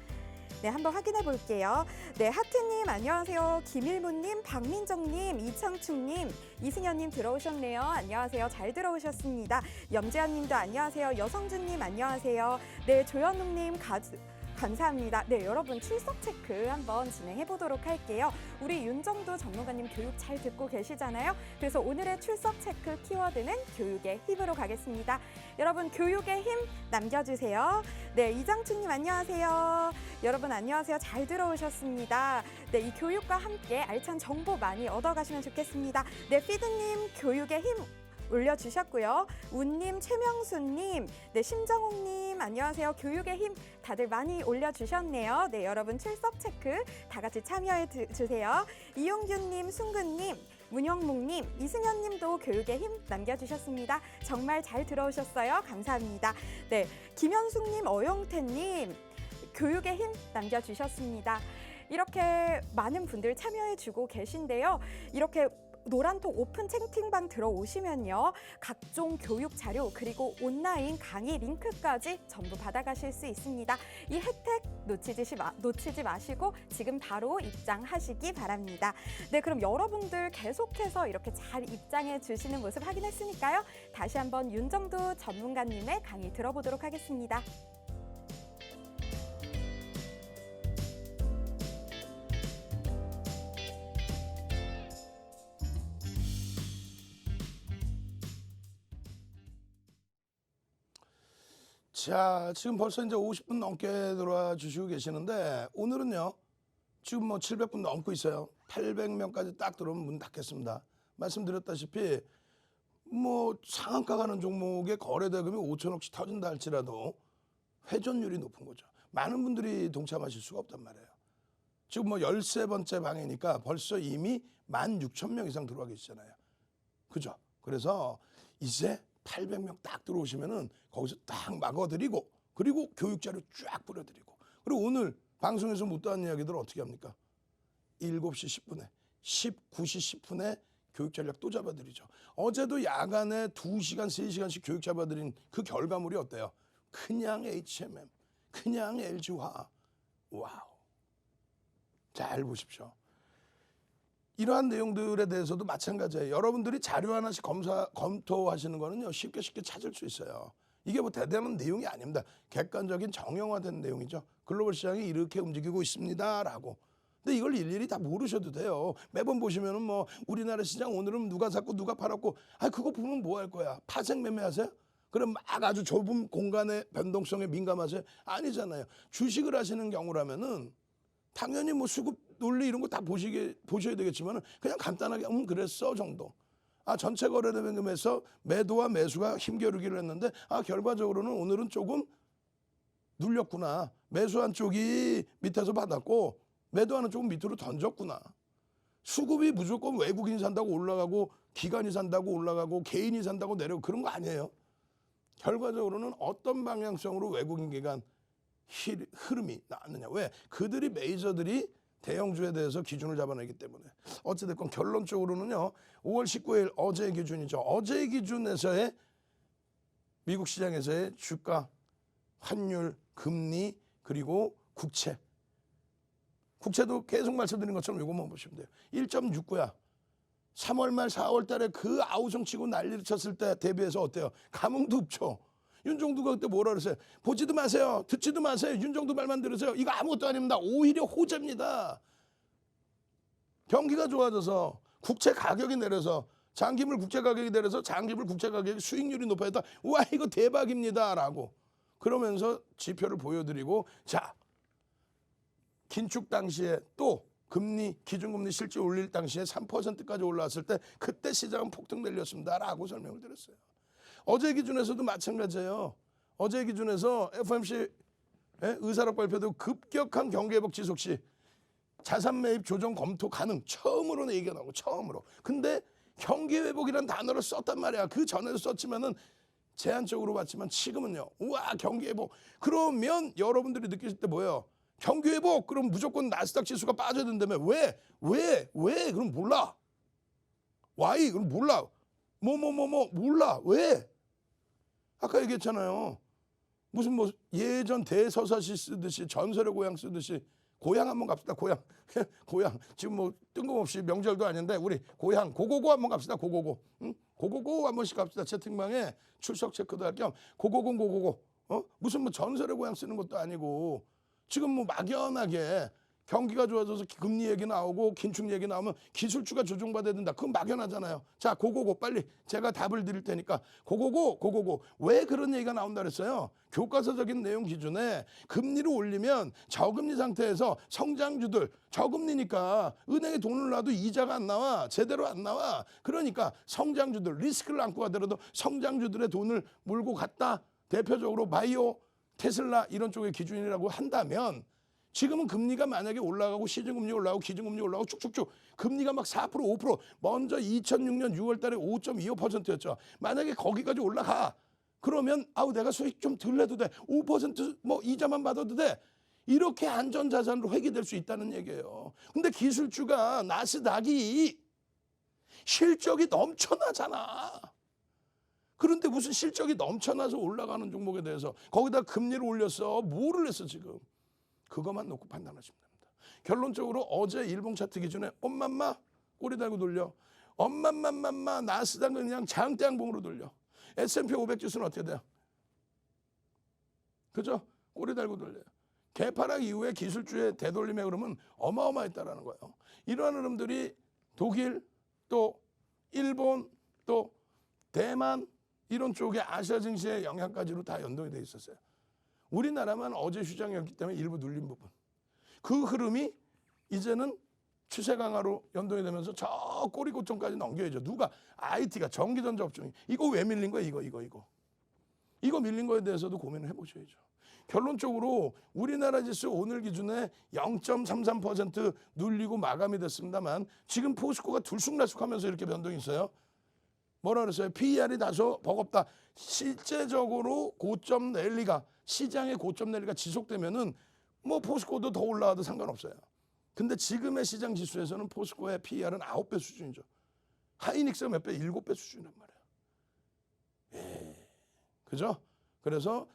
네, 한번 확인해 볼게요. 네, 하트님 안녕하세요. 김일무님, 박민정님, 이창춘님, 이승현님 들어오셨네요. 안녕하세요. 잘 들어오셨습니다. 염재환님도 안녕하세요. 여성준님 안녕하세요. 네, 조현웅님 감사합니다. 네, 여러분 출석 체크 한번 진행해 보도록 할게요. 우리 윤정도 전문가님 교육 잘 듣고 계시잖아요. 그래서 오늘의 출석 체크 키워드는 교육의 힘으로 가겠습니다. 여러분 교육의 힘 남겨주세요. 네, 이장춘님 안녕하세요. 여러분 안녕하세요. 잘 들어오셨습니다. 네, 이 교육과 함께 알찬 정보 많이 얻어가시면 좋겠습니다. 네, 피드님 교육의 힘 올려주셨고요. 운님, 최명수님, 네, 심정옥님 안녕하세요. 교육의 힘 다들 많이 올려주셨네요. 네, 여러분 출석 체크 다 같이 참여해 주세요. 이용규님, 순근님, 문영묵님, 이승현님도 교육의 힘 남겨주셨습니다. 정말 잘 들어오셨어요. 감사합니다. 네, 김현숙님, 어영태님 교육의 힘 남겨주셨습니다. 이렇게 많은 분들 참여해주고 계신데요. 이렇게 노란톡 오픈 채팅방 들어오시면요. 각종 교육 자료 그리고 온라인 강의 링크까지 전부 받아가실 수 있습니다. 이 혜택 놓치지 마시고 지금 바로 입장하시기 바랍니다. 네, 그럼 여러분들 계속해서 이렇게 잘 입장해 주시는 모습 확인했으니까요. 다시 한번 윤정도 전문가님의 강의 들어보도록 하겠습니다. 자, 지금 벌써 이제 50분 넘게 들어와 주시고 계시는데 오늘은요. 지금 뭐 700분 넘고 있어요. 800명까지 딱 들어오면 문 닫겠습니다. 말씀드렸다시피 뭐 상한가 가는 종목의 거래 대금이 5천억씩 터진다 할지라도 회전율이 높은 거죠. 많은 분들이 동참하실 수가 없단 말이에요. 지금 뭐 13번째 방이니까 벌써 이미 16,000명 이상 들어와 계시잖아요. 그죠? 그래서 이제 800명 딱 들어오시면은 거기서 딱 막아드리고 그리고 교육자료 쫙 뿌려드리고 그리고 오늘 방송에서 못다한 이야기들 어떻게 합니까? 7시 10분에 19시 10분에 교육 전략 또 잡아드리죠. 어제도 야간에 2시간, 3시간씩 교육 잡아드린 그 결과물이 어때요? 그냥 HMM, 그냥 LG화. 와우. 잘 보십시오. 이러한 내용들에 대해서도 마찬가지예요. 여러분들이 자료 하나씩 검토하시는 거는요. 쉽게 찾을 수 있어요. 이게 뭐 대단한 내용이 아닙니다. 객관적인 정형화된 내용이죠. 글로벌 시장이 이렇게 움직이고 있습니다라고. 근데 이걸 일일이 다 모르셔도 돼요. 매번 보시면은 뭐 우리나라 시장 오늘은 누가 샀고 누가 팔았고 그거 보면 뭐 할 거야? 파생 매매하세요? 그럼 막 아주 좁은 공간의 변동성에 민감하세요? 아니잖아요. 주식을 하시는 경우라면은 당연히 뭐 수급 논리 이런 거 다 보셔야 되겠지만 그냥 간단하게 그랬어 정도. 전체 거래 대금에서 매도와 매수가 힘겨루기를 했는데 결과적으로는 오늘은 조금 눌렸구나. 매수한 쪽이 밑에서 받았고 매도하는 쪽은 밑으로 던졌구나. 수급이 무조건 외국인이 산다고 올라가고 기관이 산다고 올라가고 개인이 산다고 내려가고 그런 거 아니에요. 결과적으로는 어떤 방향성으로 외국인 기관 흐름이 나왔느냐. 왜? 그들이 메이저들이 대형주에 대해서 기준을 잡아내기 때문에. 어찌됐건 결론적으로는요. 5월 19일 어제의 기준이죠. 어제의 기준에서의 미국 시장에서의 주가 환율, 금리, 그리고 국채. 국채도 계속 말씀드린 것처럼 이것만 보시면 돼요. 1.69야. 3월 말 4월 달에 그 아우성 치고 난리를 쳤을 때 대비해서 어때요? 감흥도 없죠. 윤정두가 그때 뭐라 그랬어요? 보지도 마세요. 듣지도 마세요. 윤정두 말만 들으세요. 이거 아무것도 아닙니다. 오히려 호재입니다. 경기가 좋아져서 국채 가격이 내려서 장기물 국채 가격이 내려서 장기물 국채 가격이 수익률이 높아졌다. 우와 이거 대박입니다. 라고 그러면서 지표를 보여드리고 자 긴축 당시에 또 금리 기준금리 실제 올릴 당시에 3%까지 올라왔을 때 그때 시장은 폭등 내렸습니다. 라고 설명을 드렸어요. 어제 기준에서도 마찬가지예요. 어제 기준에서 FOMC 의사록 발표도 급격한 경기회복 지속 시 자산 매입 조정 검토 가능. 처음으로 얘기가 나오고 처음으로. 근데 경기회복이란 단어를 썼단 말이야. 그 전에도 썼지만은 제한적으로 봤지만 지금은요. 우와 경기회복. 그러면 여러분들이 느끼실 때 뭐예요? 경기회복 그럼 무조건 나스닥 지수가 빠져야 된다며. 왜? 그럼 몰라. Why? 그럼 몰라. 몰라. 왜? 아까 얘기했잖아요. 무슨 뭐 예전 대서사시 쓰듯이 전설의 고향 쓰듯이 고향 한번 갑시다. 고향. 지금 뭐 뜬금없이 명절도 아닌데 우리 고향 고고고 한번 갑시다. 고고고. 응? 고고고 한 번씩 갑시다. 채팅방에 출석 체크도 할 겸 고고고. 무슨 뭐 전설의 고향 쓰는 것도 아니고 지금 뭐 막연하게 경기가 좋아져서 금리 얘기 나오고 긴축 얘기 나오면 기술주가 조정받아야 된다. 그건 막연하잖아요. 자, 고고고 빨리 제가 답을 드릴 테니까 고고고 왜 그런 얘기가 나온다 그랬어요? 교과서적인 내용 기준에 금리를 올리면 저금리 상태에서 성장주들 저금리니까 은행에 돈을 놔도 이자가 안 나와. 제대로 안 나와. 그러니까 성장주들 리스크를 안고 가더라도 성장주들의 돈을 몰고 갔다. 대표적으로 바이오, 테슬라 이런 쪽의 기준이라고 한다면 지금은 금리가 만약에 올라가고 시중금리 올라가고 기준금리 올라가고 쭉쭉쭉 금리가 막 4% 5% 먼저 2006년 6월 달에 5.25%였죠. 만약에 거기까지 올라가 그러면 내가 수익 좀 덜 내도 돼. 5%뭐 이자만 받아도 돼. 이렇게 안전자산으로 회귀될 수 있다는 얘기예요. 근데 기술주가 나스닥이 실적이 넘쳐나잖아. 그런데 무슨 실적이 넘쳐나서 올라가는 종목에 대해서 거기다 금리를 올렸어. 뭐를 했어 지금. 그것만 놓고 판단하시면 됩니다. 결론적으로 어제 일봉 차트 기준에 엄마마 꼬리 달고 돌려. 엄마마마마 나스닥은 그냥 장대양봉으로 돌려. S&P 500 지수는 어떻게 돼요? 그죠? 꼬리 달고 돌려요. 개파락 이후에 기술주의 되돌림에 그러면 어마어마했다라는 거예요. 이러한 흐름들이 독일 또 일본 또 대만 이런 쪽의 아시아 증시의 영향까지로 다 연동이 돼 있었어요. 우리나라만 어제 휴장이었기 때문에 일부 눌린 부분. 그 흐름이 이제는 추세 강화로 연동이 되면서 저 꼬리 고점까지 넘겨야죠. 누가? IT가 전기전자 업종이. 이거 왜 밀린 거야? 이거 밀린 거에 대해서도 고민을 해보셔야죠. 결론적으로 우리나라 지수 오늘 기준에 0.33% 눌리고 마감이 됐습니다만 지금 포스코가 들쑥날쑥하면서 이렇게 변동이 있어요. 뭐라 그랬어요? PER이 다소 버겁다. 실제적으로 고점 랠리가 시장의 고점 랠리가 지속되면은 뭐 포스코도 더 올라와도 상관없어요. 근데 지금의 시장 지수에서는 포스코의 PER은 9배 수준이죠. 하이닉스가 몇 배? 7배 수준이란 말이에요. 그죠? 그래서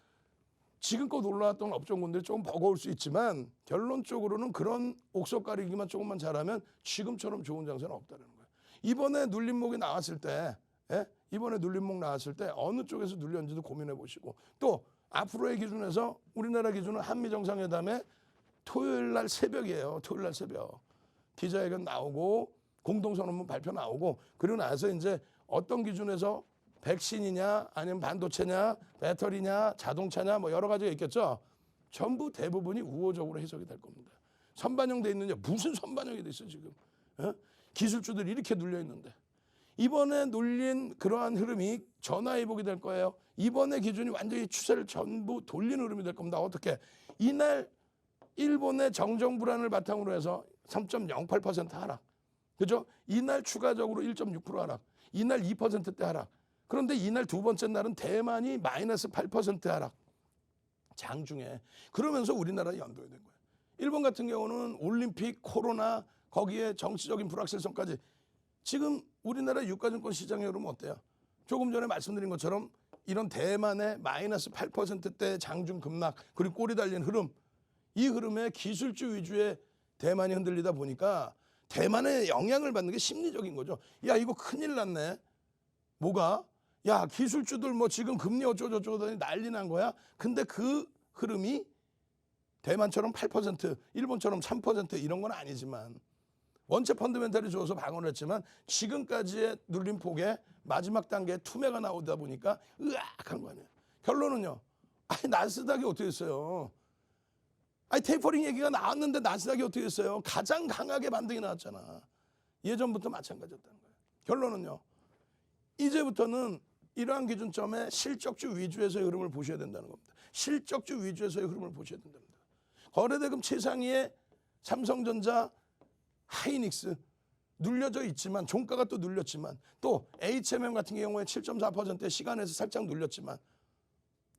지금껏 올라왔던 업종군들이 조금 버거울 수 있지만 결론적으로는 그런 옥석 가리기만 조금만 잘하면 지금처럼 좋은 장세는 없다는 거예요. 이번에 눌림목이 나왔을 때 이번에 눌림목 나왔을 때 어느 쪽에서 눌렸는지도 고민해 보시고 또 앞으로의 기준에서 우리나라 기준은 한미정상회담에 토요일 날 새벽이에요. 토요일 날 새벽. 기자회견 나오고 공동선언문 발표 나오고 그리고 나서 이제 어떤 기준에서 백신이냐 아니면 반도체냐 배터리냐 자동차냐 뭐 여러 가지가 있겠죠. 전부 대부분이 우호적으로 해석이 될 겁니다. 선반영돼 있느냐 무슨 선반영이 돼 있어 지금. 기술주들이 이렇게 눌려 있는데. 이번에 눌린 그러한 흐름이 전화위복이 될 거예요. 이번에 기준이 완전히 추세를 전부 돌리는 흐름이 될 겁니다. 어떻게? 이날 일본의 정정 불안을 바탕으로 해서 3.08% 하락. 그죠? 이날 추가적으로 1.6% 하락. 이날 2%대 하락. 그런데 이날 두 번째 날은 대만이 마이너스 8% 하락. 장중에. 그러면서 우리나라 연동이 된 거예요. 일본 같은 경우는 올림픽, 코로나, 거기에 정치적인 불확실성까지 지금 우리나라 유가증권 시장의 흐름은 어때요? 조금 전에 말씀드린 것처럼 이런 대만의 마이너스 8%대 장중 급락 그리고 꼬리 달린 흐름, 이 흐름에 기술주 위주의 대만이 흔들리다 보니까 대만에 영향을 받는 게 심리적인 거죠. 야, 이거 큰일 났네. 뭐가? 야, 기술주들 뭐 지금 금리 어쩌고저쩌고 난리 난 거야. 근데 그 흐름이 대만처럼 8%, 일본처럼 3% 이런 건 아니지만 원체 펀드멘탈이 좋아서 방어를 했지만 지금까지의 눌림 폭의 마지막 단계에 투매가 나오다 보니까 으악한 거 아니에요. 결론은요. 아니, 나스닥이 어떻게 됐어요? 아니, 테이퍼링 얘기가 나왔는데 나스닥이 어떻게 됐어요? 가장 강하게 반등이 나왔잖아. 예전부터 마찬가지였다는 거예요. 결론은요. 이제부터는 이러한 기준점에 실적주 위주에서의 흐름을 보셔야 된다는 겁니다. 실적주 위주에서의 흐름을 보셔야 된답니다. 거래대금 최상위의 삼성전자, 하이닉스 눌려져 있지만 종가가 또 눌렸지만 또 HMM 같은 경우에 7.4%의 시간에서 살짝 눌렸지만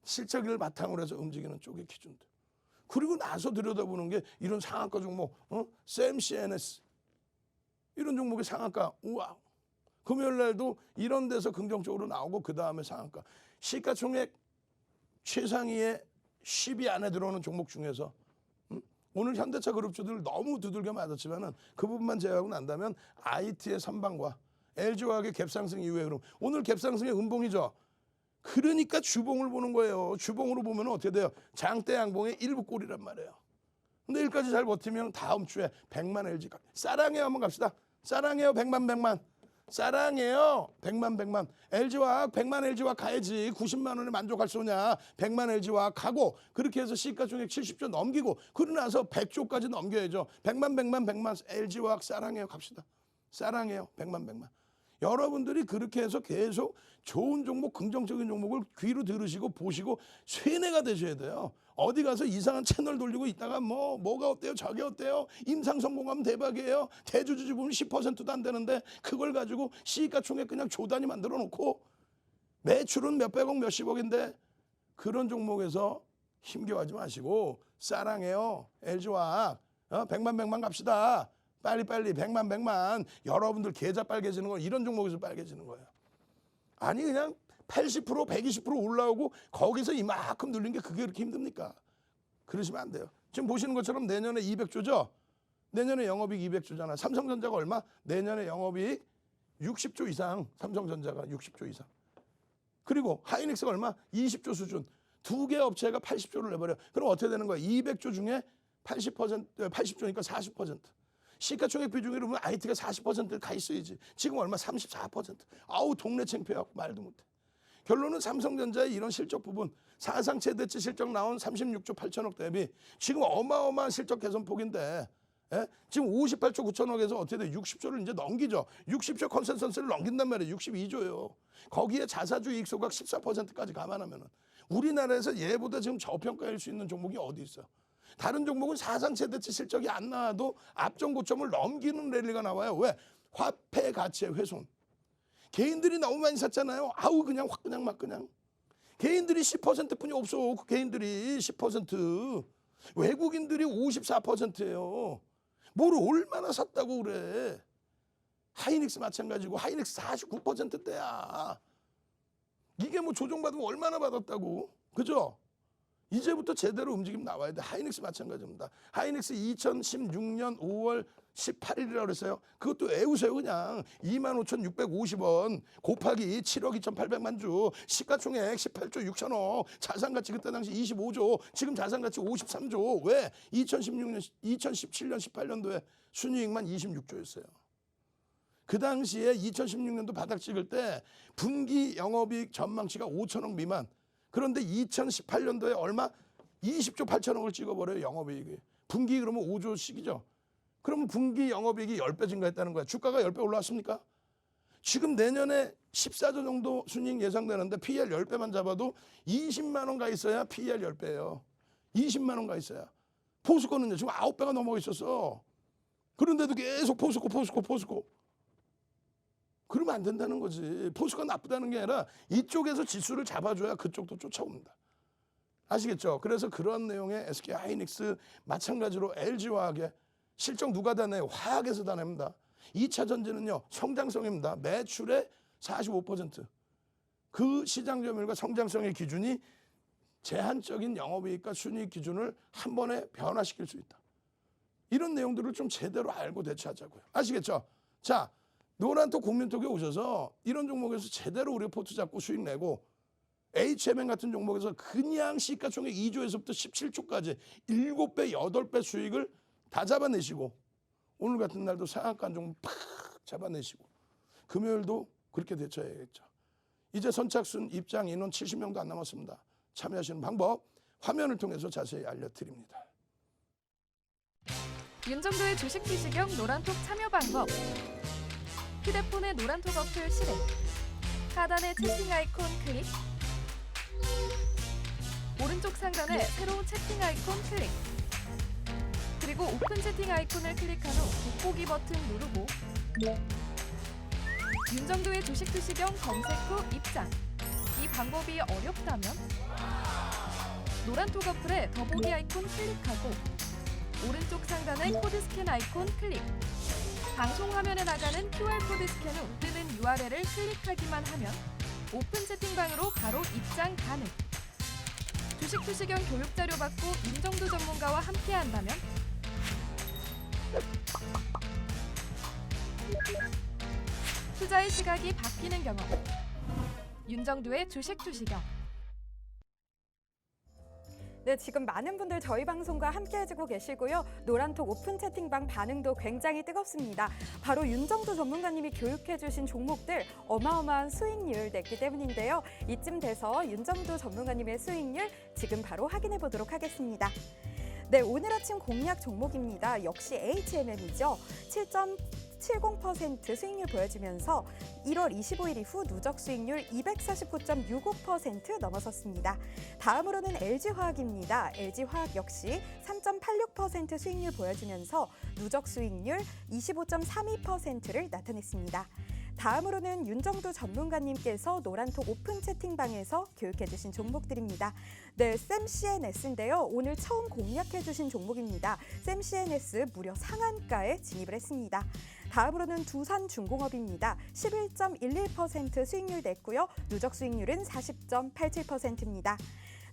실적을 바탕으로 해서 움직이는 쪽의 기준들. 그리고 나서 들여다보는 게 이런 상한가 종목, CMS 이런 종목의 상한가, 우와. 금요일 날도 이런 데서 긍정적으로 나오고 그 다음에 상한가. 시가총액 최상위의 10위 안에 들어오는 종목 중에서 오늘 현대차 그룹주들 너무 두들겨 맞았지만은 그 부분만 제외하고 난다면 IT의 선방과 LG화학의 갭상승 이후의 흐름. 오늘 갭상승의 음봉이죠. 그러니까 주봉을 보는 거예요. 주봉으로 보면 어떻게 돼요? 장대 양봉의 일부 꼴이란 말이에요. 근데 여기까지 잘 버티면 다음 주에 100만 LG 사랑해요 한번 갑시다. 사랑해요 100만. 사랑해요 100만. LG화학 100만 LG화학 가야지. 90만 원에 만족할 소냐. 100만 LG화학 가고 그렇게 해서 시가총액 70조 넘기고 그러고 나서 100조까지 넘겨야죠. 100만 LG화학 사랑해요 갑시다. 사랑해요 100만. 여러분들이 그렇게 해서 계속 좋은 종목, 긍정적인 종목을 귀로 들으시고 보시고 쇠뇌가 되셔야 돼요. 어디 가서 이상한 채널 돌리고 있다가 뭐가 어때요? 저게 어때요? 임상 성공하면 대박이에요. 대주주 보면 10%도 안 되는데 그걸 가지고 시가총액 그냥 조단위 만들어 놓고 매출은 몇백억 몇십억인데 그런 종목에서 힘겨워하지 마시고 사랑해요. LG화학 100만 갑시다. 빨리 100만. 여러분들 계좌 빨개지는 건 이런 종목에서 빨개지는 거예요. 아니 그냥 80% 120% 올라오고 거기서 이만큼 눌린 게 그게 그렇게 힘듭니까? 그러시면 안 돼요. 지금 보시는 것처럼 내년에 200조죠. 내년에 영업이익 200조잖아. 삼성전자가 얼마? 내년에 영업이익 60조 이상. 삼성전자가 60조 이상. 그리고 하이닉스가 얼마? 20조 수준. 두 개 업체가 80조를 내버려. 그럼 어떻게 되는 거야? 200조 중에 80조니까 40%. 시가총액 비중으로 보면 IT가 40%가 가 있어야지. 지금 얼마? 34%. 아우 동네 창피해갖고 말도 못해. 결론은 삼성전자의 이런 실적 부분 사상 최대치 실적 나온 36조 8천억 대비 지금 어마어마한 실적 개선폭인데 지금 58조 9천억에서 어떻게 돼? 60조를 이제 넘기죠. 60조 컨센서스를 넘긴단 말이에요. 62조요. 거기에 자사주 이익 소각 14%까지 감안하면은 우리나라에서 얘보다 지금 저평가일 수 있는 종목이 어디 있어요? 다른 종목은 사상 최대치 실적이 안 나와도 앞전 고점을 넘기는 랠리가 나와요. 왜? 화폐 가치의 훼손. 개인들이 너무 많이 샀잖아요. 아우 그냥 막 그냥. 개인들이 10%뿐이 없어. 그 개인들이 10%. 외국인들이 54%예요. 뭘 얼마나 샀다고 그래. 하이닉스 마찬가지고 하이닉스 49%대야. 이게 뭐 조정받으면 얼마나 받았다고. 그죠? 이제부터 제대로 움직임 나와야 돼. 하이닉스 마찬가지입니다. 하이닉스 2016년 5월 18일이라고 그랬어요. 그것도 외우세요 그냥. 25,650원 곱하기 7억 2,800만 주. 시가총액 18조 6천억. 자산가치 그때 당시 25조. 지금 자산가치 53조. 왜? 2017년 18년도에 순이익만 26조였어요. 그 당시에 2016년도 바닥 찍을 때 분기 영업이익 전망치가 5천억 미만. 그런데 2018년도에 얼마? 20조 8천억을 찍어버려요. 영업이익이. 분기 그러면 5조씩이죠. 그러면 분기 영업이익이 10배 증가했다는 거야. 주가가 10배 올라왔습니까? 지금 내년에 14조 정도 순이익 예상되는데 PER 10배만 잡아도 20만 원 가 있어야 PER 10배예요. 20만 원 가 있어야. 포스코는요. 지금 9배가 넘어가 있었어. 그런데도 계속 포스코. 그러면 안 된다는 거지. 포스코가 나쁘다는 게 아니라 이쪽에서 지수를 잡아줘야 그쪽도 쫓아옵니다. 아시겠죠? 그래서 그런 내용의 SK 하이닉스 마찬가지로 LG화학의 실적 누가 다 내요? 화학에서 다 냅니다. 2차 전지는요. 성장성입니다. 매출의 45%. 그 시장 점유율과 성장성의 기준이 제한적인 영업이익과 순이익 기준을 한 번에 변화시킬 수 있다. 이런 내용들을 좀 제대로 알고 대처하자고요. 아시겠죠? 자, 노란톡 국민톡에 오셔서 이런 종목에서 제대로 우리가 포트 잡고 수익 내고 HMN 같은 종목에서 그냥 시가총액 2조에서부터 17조까지 7배, 8배 수익을 다 잡아내시고 오늘 같은 날도 상한가 종목 팍 잡아내시고 금요일도 그렇게 대처해야겠죠. 이제 선착순 입장 인원 70명도 안 남았습니다. 참여하시는 방법 화면을 통해서 자세히 알려드립니다. 윤정도의 주식 투시경 노란톡 참여 방법. 휴대폰의 노란톡 어플 실행. 하단의 채팅 아이콘 클릭. 오른쪽 상단에 새로운 채팅 아이콘 클릭. 그리고 오픈 채팅 아이콘을 클릭한 후 돋보기 버튼 누르고 윤정도의 주식 투시경 검색 후 입장. 이 방법이 어렵다면 노란톡 어플에 더보기 아이콘 클릭하고 오른쪽 상단의 코드 스캔 아이콘 클릭. 방송 화면에 나가는 QR코드 스캔 후 뜨는 URL을 클릭하기만 하면 오픈 채팅방으로 바로 입장 가능. 주식 투시경 교육 자료 받고 윤정도 전문가와 함께 한다면 투자의 시각이 바뀌는 경험. 윤정도의 주식 투시경. 네, 지금 많은 분들 저희 방송과 함께 해주고 계시고요. 노란톡 오픈 채팅방 반응도 굉장히 뜨겁습니다. 바로 윤정도 전문가님이 교육해주신 종목들 어마어마한 수익률 냈기 때문인데요. 이쯤 돼서 윤정도 전문가님의 수익률 지금 바로 확인해 보도록 하겠습니다. 네, 오늘 아침 공략 종목입니다. 역시 HMM이죠. 7.70% 수익률 보여주면서 1월 25일 이후 누적 수익률 249.65% 넘어섰습니다. 다음으로는 LG화학입니다. LG화학 역시 3.86% 수익률 보여주면서 누적 수익률 25.32%를 나타냈습니다. 다음으로는 윤정도 전문가님께서 노란톡 오픈 채팅방에서 교육해주신 종목들입니다. 네, 샘CNS인데요. 오늘 처음 공략해주신 종목입니다. 샘CNS 무려 상한가에 진입을 했습니다. 다음으로는 두산중공업입니다. 11.11% 수익률 냈고요. 누적 수익률은 40.87%입니다.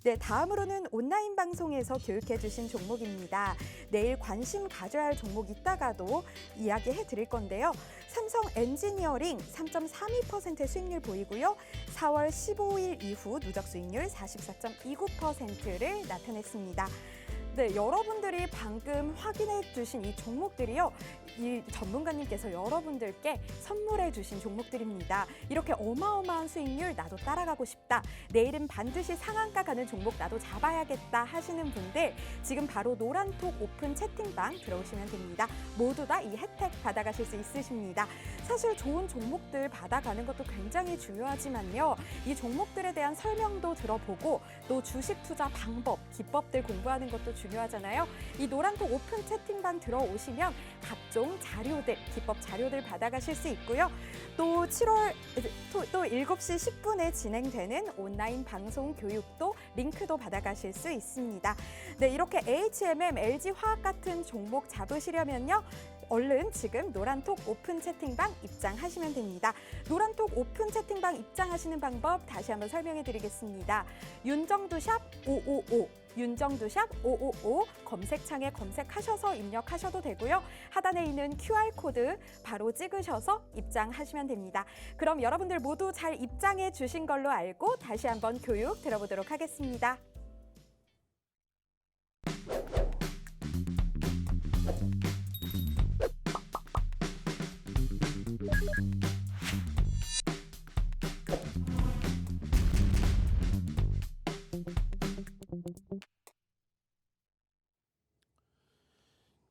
네, 다음으로는 온라인 방송에서 교육해주신 종목입니다. 내일 관심 가져야 할 종목 있다가도 이야기해 드릴 건데요. 삼성 엔지니어링 3.32% 수익률 보이고요. 4월 15일 이후 누적 수익률 44.29%를 나타냈습니다. 네, 여러분들이 방금 확인해 주신 이 종목들이요. 이 전문가님께서 여러분들께 선물해 주신 종목들입니다. 이렇게 어마어마한 수익률 나도 따라가고 싶다. 내일은 반드시 상한가 가는 종목 나도 잡아야겠다 하시는 분들 지금 바로 노란톡 오픈 채팅방 들어오시면 됩니다. 모두 다 이 혜택 받아가실 수 있으십니다. 사실 좋은 종목들 받아가는 것도 굉장히 중요하지만요. 이 종목들에 대한 설명도 들어보고 또 주식 투자 방법, 기법들 공부하는 것도 중요하잖아요. 이 노란톡 오픈 채팅방 들어오시면 각종 자료들, 기법 자료들 받아가실 수 있고요. 또 7시 10분에 진행되는 온라인 방송 교육도 링크도 받아가실 수 있습니다. 네, 이렇게 HMM, LG화학 같은 종목 잡으시려면요. 얼른 지금 노란톡 오픈 채팅방 입장하시면 됩니다. 노란톡 오픈 채팅방 입장하시는 방법 다시 한번 설명해 드리겠습니다. 윤정두샵 555 윤정두샵 555 검색창에 검색하셔서 입력하셔도 되고요. 하단에 있는 QR코드 바로 찍으셔서 입장하시면 됩니다. 그럼 여러분들 모두 잘 입장해 주신 걸로 알고 다시 한번 교육 들어보도록 하겠습니다.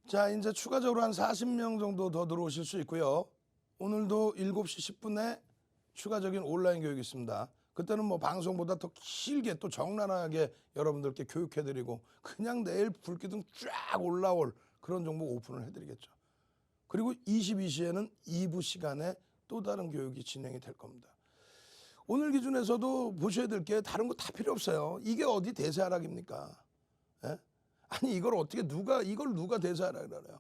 자, 이제 추가적으로 한 40명 정도 더 들어오실 수 있고요. 오늘도 7시 10분에 추가적인 온라인 교육이 있습니다. 그때는 뭐 방송보다 더 길게 또 적나라하게 여러분들께 교육해드리고 그냥 내일 불기둥 쫙 올라올 그런 종목 오픈을 해드리겠죠. 그리고 22시에는 2부 시간에 또 다른 교육이 진행이 될 겁니다. 오늘 기준에서도 보셔야 될 게 다른 거 다 필요 없어요. 이게 어디 대세하락입니까? 예? 아니 이걸 어떻게 이걸 누가 대세하락을 그래요?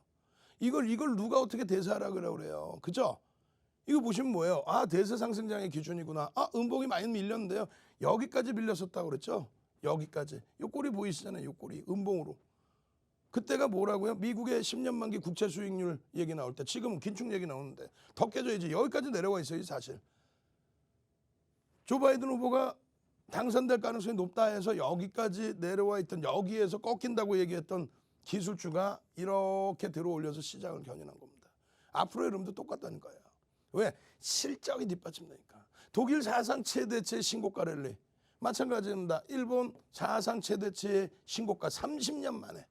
이걸 누가 어떻게 대세하락을 그래요? 그죠? 이거 보시면 뭐예요? 아, 대세 상승장의 기준이구나. 아, 음봉이 많이 밀렸는데요. 여기까지 밀렸었다고 그랬죠? 여기까지. 요 꼬리 보이시잖아요. 요 꼬리. 음봉으로. 그때가 뭐라고요? 미국의 10년 만기 국채 수익률 얘기 나올 때, 지금은 긴축 얘기 나오는데 더 깨져야지. 여기까지 내려와 있어요, 사실. 조 바이든 후보가 당선될 가능성이 높다 해서 여기까지 내려와 있던, 여기에서 꺾인다고 얘기했던 기술주가 이렇게 들어올려서 시장을 견인한 겁니다. 앞으로의 흐름도 똑같다는 거예요. 왜? 실적이 뒷받침되니까. 독일 사상 최대치의 신고가 랠리. 마찬가지입니다. 일본 사상 최대치의 신고가 30년 만에.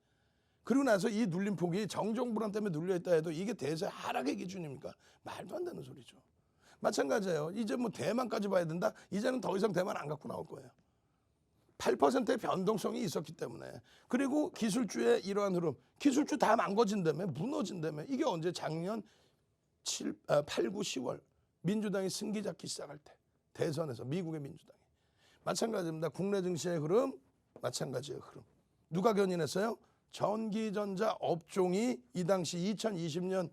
그리고 나서 이 눌림폭이 정정불안 때문에 눌려있다 해도 이게 대세 하락의 기준입니까? 말도 안 되는 소리죠. 마찬가지예요. 이제 뭐 대만까지 봐야 된다? 이제는 더 이상 대만 안 갖고 나올 거예요. 8%의 변동성이 있었기 때문에. 그리고 기술주의 이러한 흐름. 기술주 다 망가진다며, 무너진다며. 이게 언제? 작년 8, 9, 10월 민주당이 승기 잡기 시작할 때. 대선에서 미국의 민주당이. 마찬가지입니다. 국내 증시의 흐름, 마찬가지의 흐름. 누가 견인했어요? 전기전자 업종이 이 당시 2020년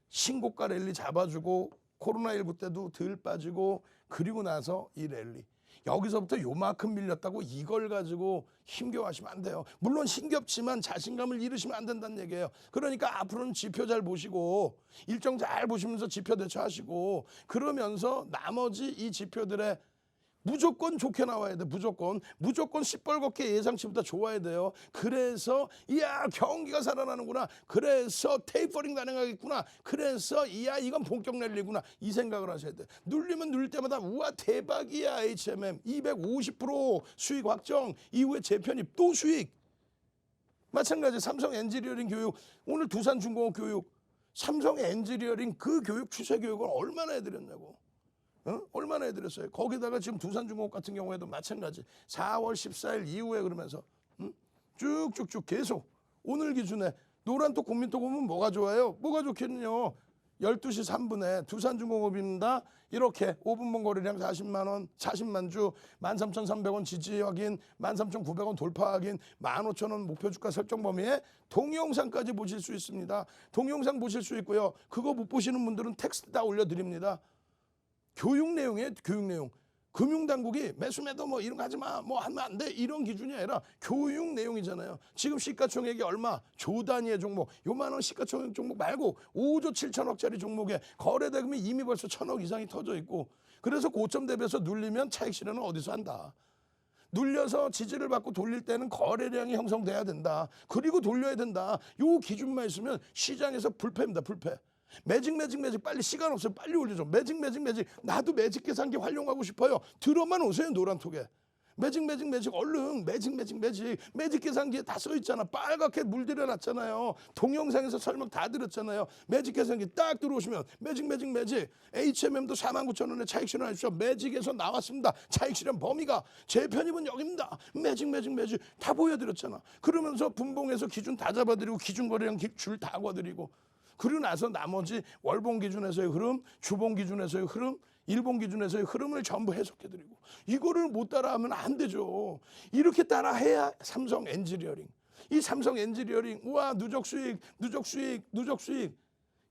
신고가 랠리 잡아주고 코로나19 때도 덜 빠지고 그리고 나서 이 랠리. 여기서부터 요만큼 밀렸다고 이걸 가지고 힘겨워하시면 안 돼요. 물론 힘겹지만 자신감을 잃으시면 안 된다는 얘기예요. 그러니까 앞으로는 지표 잘 보시고 일정 잘 보시면서 지표 대처하시고 그러면서 나머지 이 지표들의 무조건 좋게 나와야 돼. 무조건 시뻘겋게 예상치보다 좋아야 돼요. 그래서 이야 경기가 살아나는구나. 그래서 테이퍼링 가능하겠구나. 그래서 이야 이건 본격 랠리구나. 이 생각을 하셔야 돼. 눌리면 눌릴 때마다 우와 대박이야. HMM 250% 수익 확정. 이후에 재편입 또 수익. 마찬가지 삼성 엔지니어링 교육. 오늘 두산중공업 교육. 삼성 엔지니어링 그 교육 추세 교육을 얼마나 해드렸냐고. 얼마나 해드렸어요. 거기다가 지금 두산중공업 같은 경우에도 마찬가지 4월 14일 이후에 그러면서 쭉쭉쭉 계속 오늘 기준에 노란톡 국민톡 오면 뭐가 좋아요? 뭐가 좋겠는요. 12시 3분에 두산중공업입니다. 이렇게 5분봉 거래량 40만 원, 40만 주, 13,300원 지지 확인, 13,900원 돌파 확인, 15,000원 목표 주가 설정 범위에 동영상까지 보실 수 있습니다. 동영상 보실 수 있고요. 그거 못 보시는 분들은 텍스트 다 올려드립니다. 교육 내용이에요. 교육 내용. 금융당국이 매수매도 뭐 이런 거 하지 마. 뭐 하면 안 돼. 이런 기준이 아니라 교육 내용이잖아요. 지금 시가총액이 얼마? 조 단위의 종목. 요만한 시가총액 종목 말고 5조 7천억짜리 종목에 거래대금이 이미 벌써 1,000억 이상이 터져 있고 그래서 고점 대비해서 눌리면 차익 실현은 어디서 한다. 눌려서 지지를 받고 돌릴 때는 거래량이 형성돼야 된다. 그리고 돌려야 된다. 요 기준만 있으면 시장에서 불패입니다. 불패. 매직 빨리 시간 없어요. 빨리 올려줘. 매직 나도 매직 계산기 활용하고 싶어요. 들어만 오세요. 노란톡에. 매직 얼른 매직 계산기에 다 써있잖아. 빨갛게 물들여놨잖아요. 동영상에서 설명 다 드렸잖아요. 매직 계산기 딱 들어오시면 매직 HMM도 49,000원에 차익 실현하십시오. 매직에서 나왔습니다. 차익 실현 범위가 제 편입은 여기입니다. 매직 다 보여드렸잖아. 그러면서 분봉에서 기준 다 잡아드리고 기준 거래량 줄 다 거드리고 그리고 나서 나머지 월봉 기준에서의 흐름, 주봉 기준에서의 흐름, 일봉 기준에서의 흐름을 전부 해석해드리고 이거를 못 따라하면 안 되죠. 이렇게 따라해야 삼성 엔지니어링. 이 삼성 엔지니어링 우와 누적 수익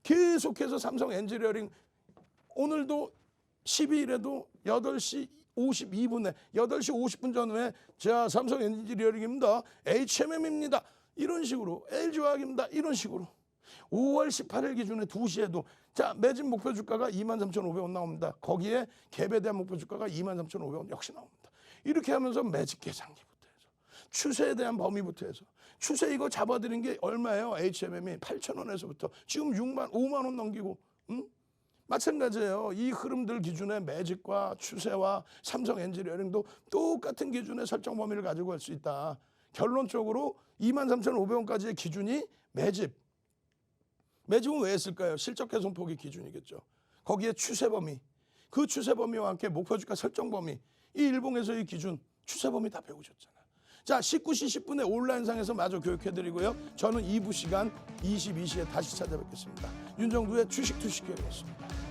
계속해서 삼성 엔지니어링 오늘도 12일에도 8시 52분에 8시 50분 전후에 자 삼성 엔지니어링입니다. HMM입니다. 이런 식으로 LG화학입니다. 이런 식으로 5월 18일 기준에 2시에도 자 매집 목표 주가가 23,500원 나옵니다. 거기에 갭에 대한 목표 주가가 23,500원 역시 나옵니다. 이렇게 하면서 매집 계산기부터 해서 추세에 대한 범위부터 해서 추세 이거 잡아드린 게 얼마예요? HMM이 8,000원에서부터 지금 5만 원 넘기고 마찬가지예요. 이 흐름들 기준에 매집과 추세와 삼성 엔지니어링도 똑같은 기준의 설정 범위를 가지고 갈 수 있다. 결론적으로 23,500원까지의 기준이 매집은 왜 했을까요? 실적 훼손폭이 기준이겠죠. 거기에 추세 범위, 그 추세 범위와 함께 목표 주가 설정 범위, 이 일봉에서의 기준, 추세 범위 다 배우셨잖아요. 자, 19시 10분에 온라인상에서 마저 교육해드리고요. 저는 2부 시간 22시에 다시 찾아뵙겠습니다. 윤정두의 주식 투식교육이었습니다.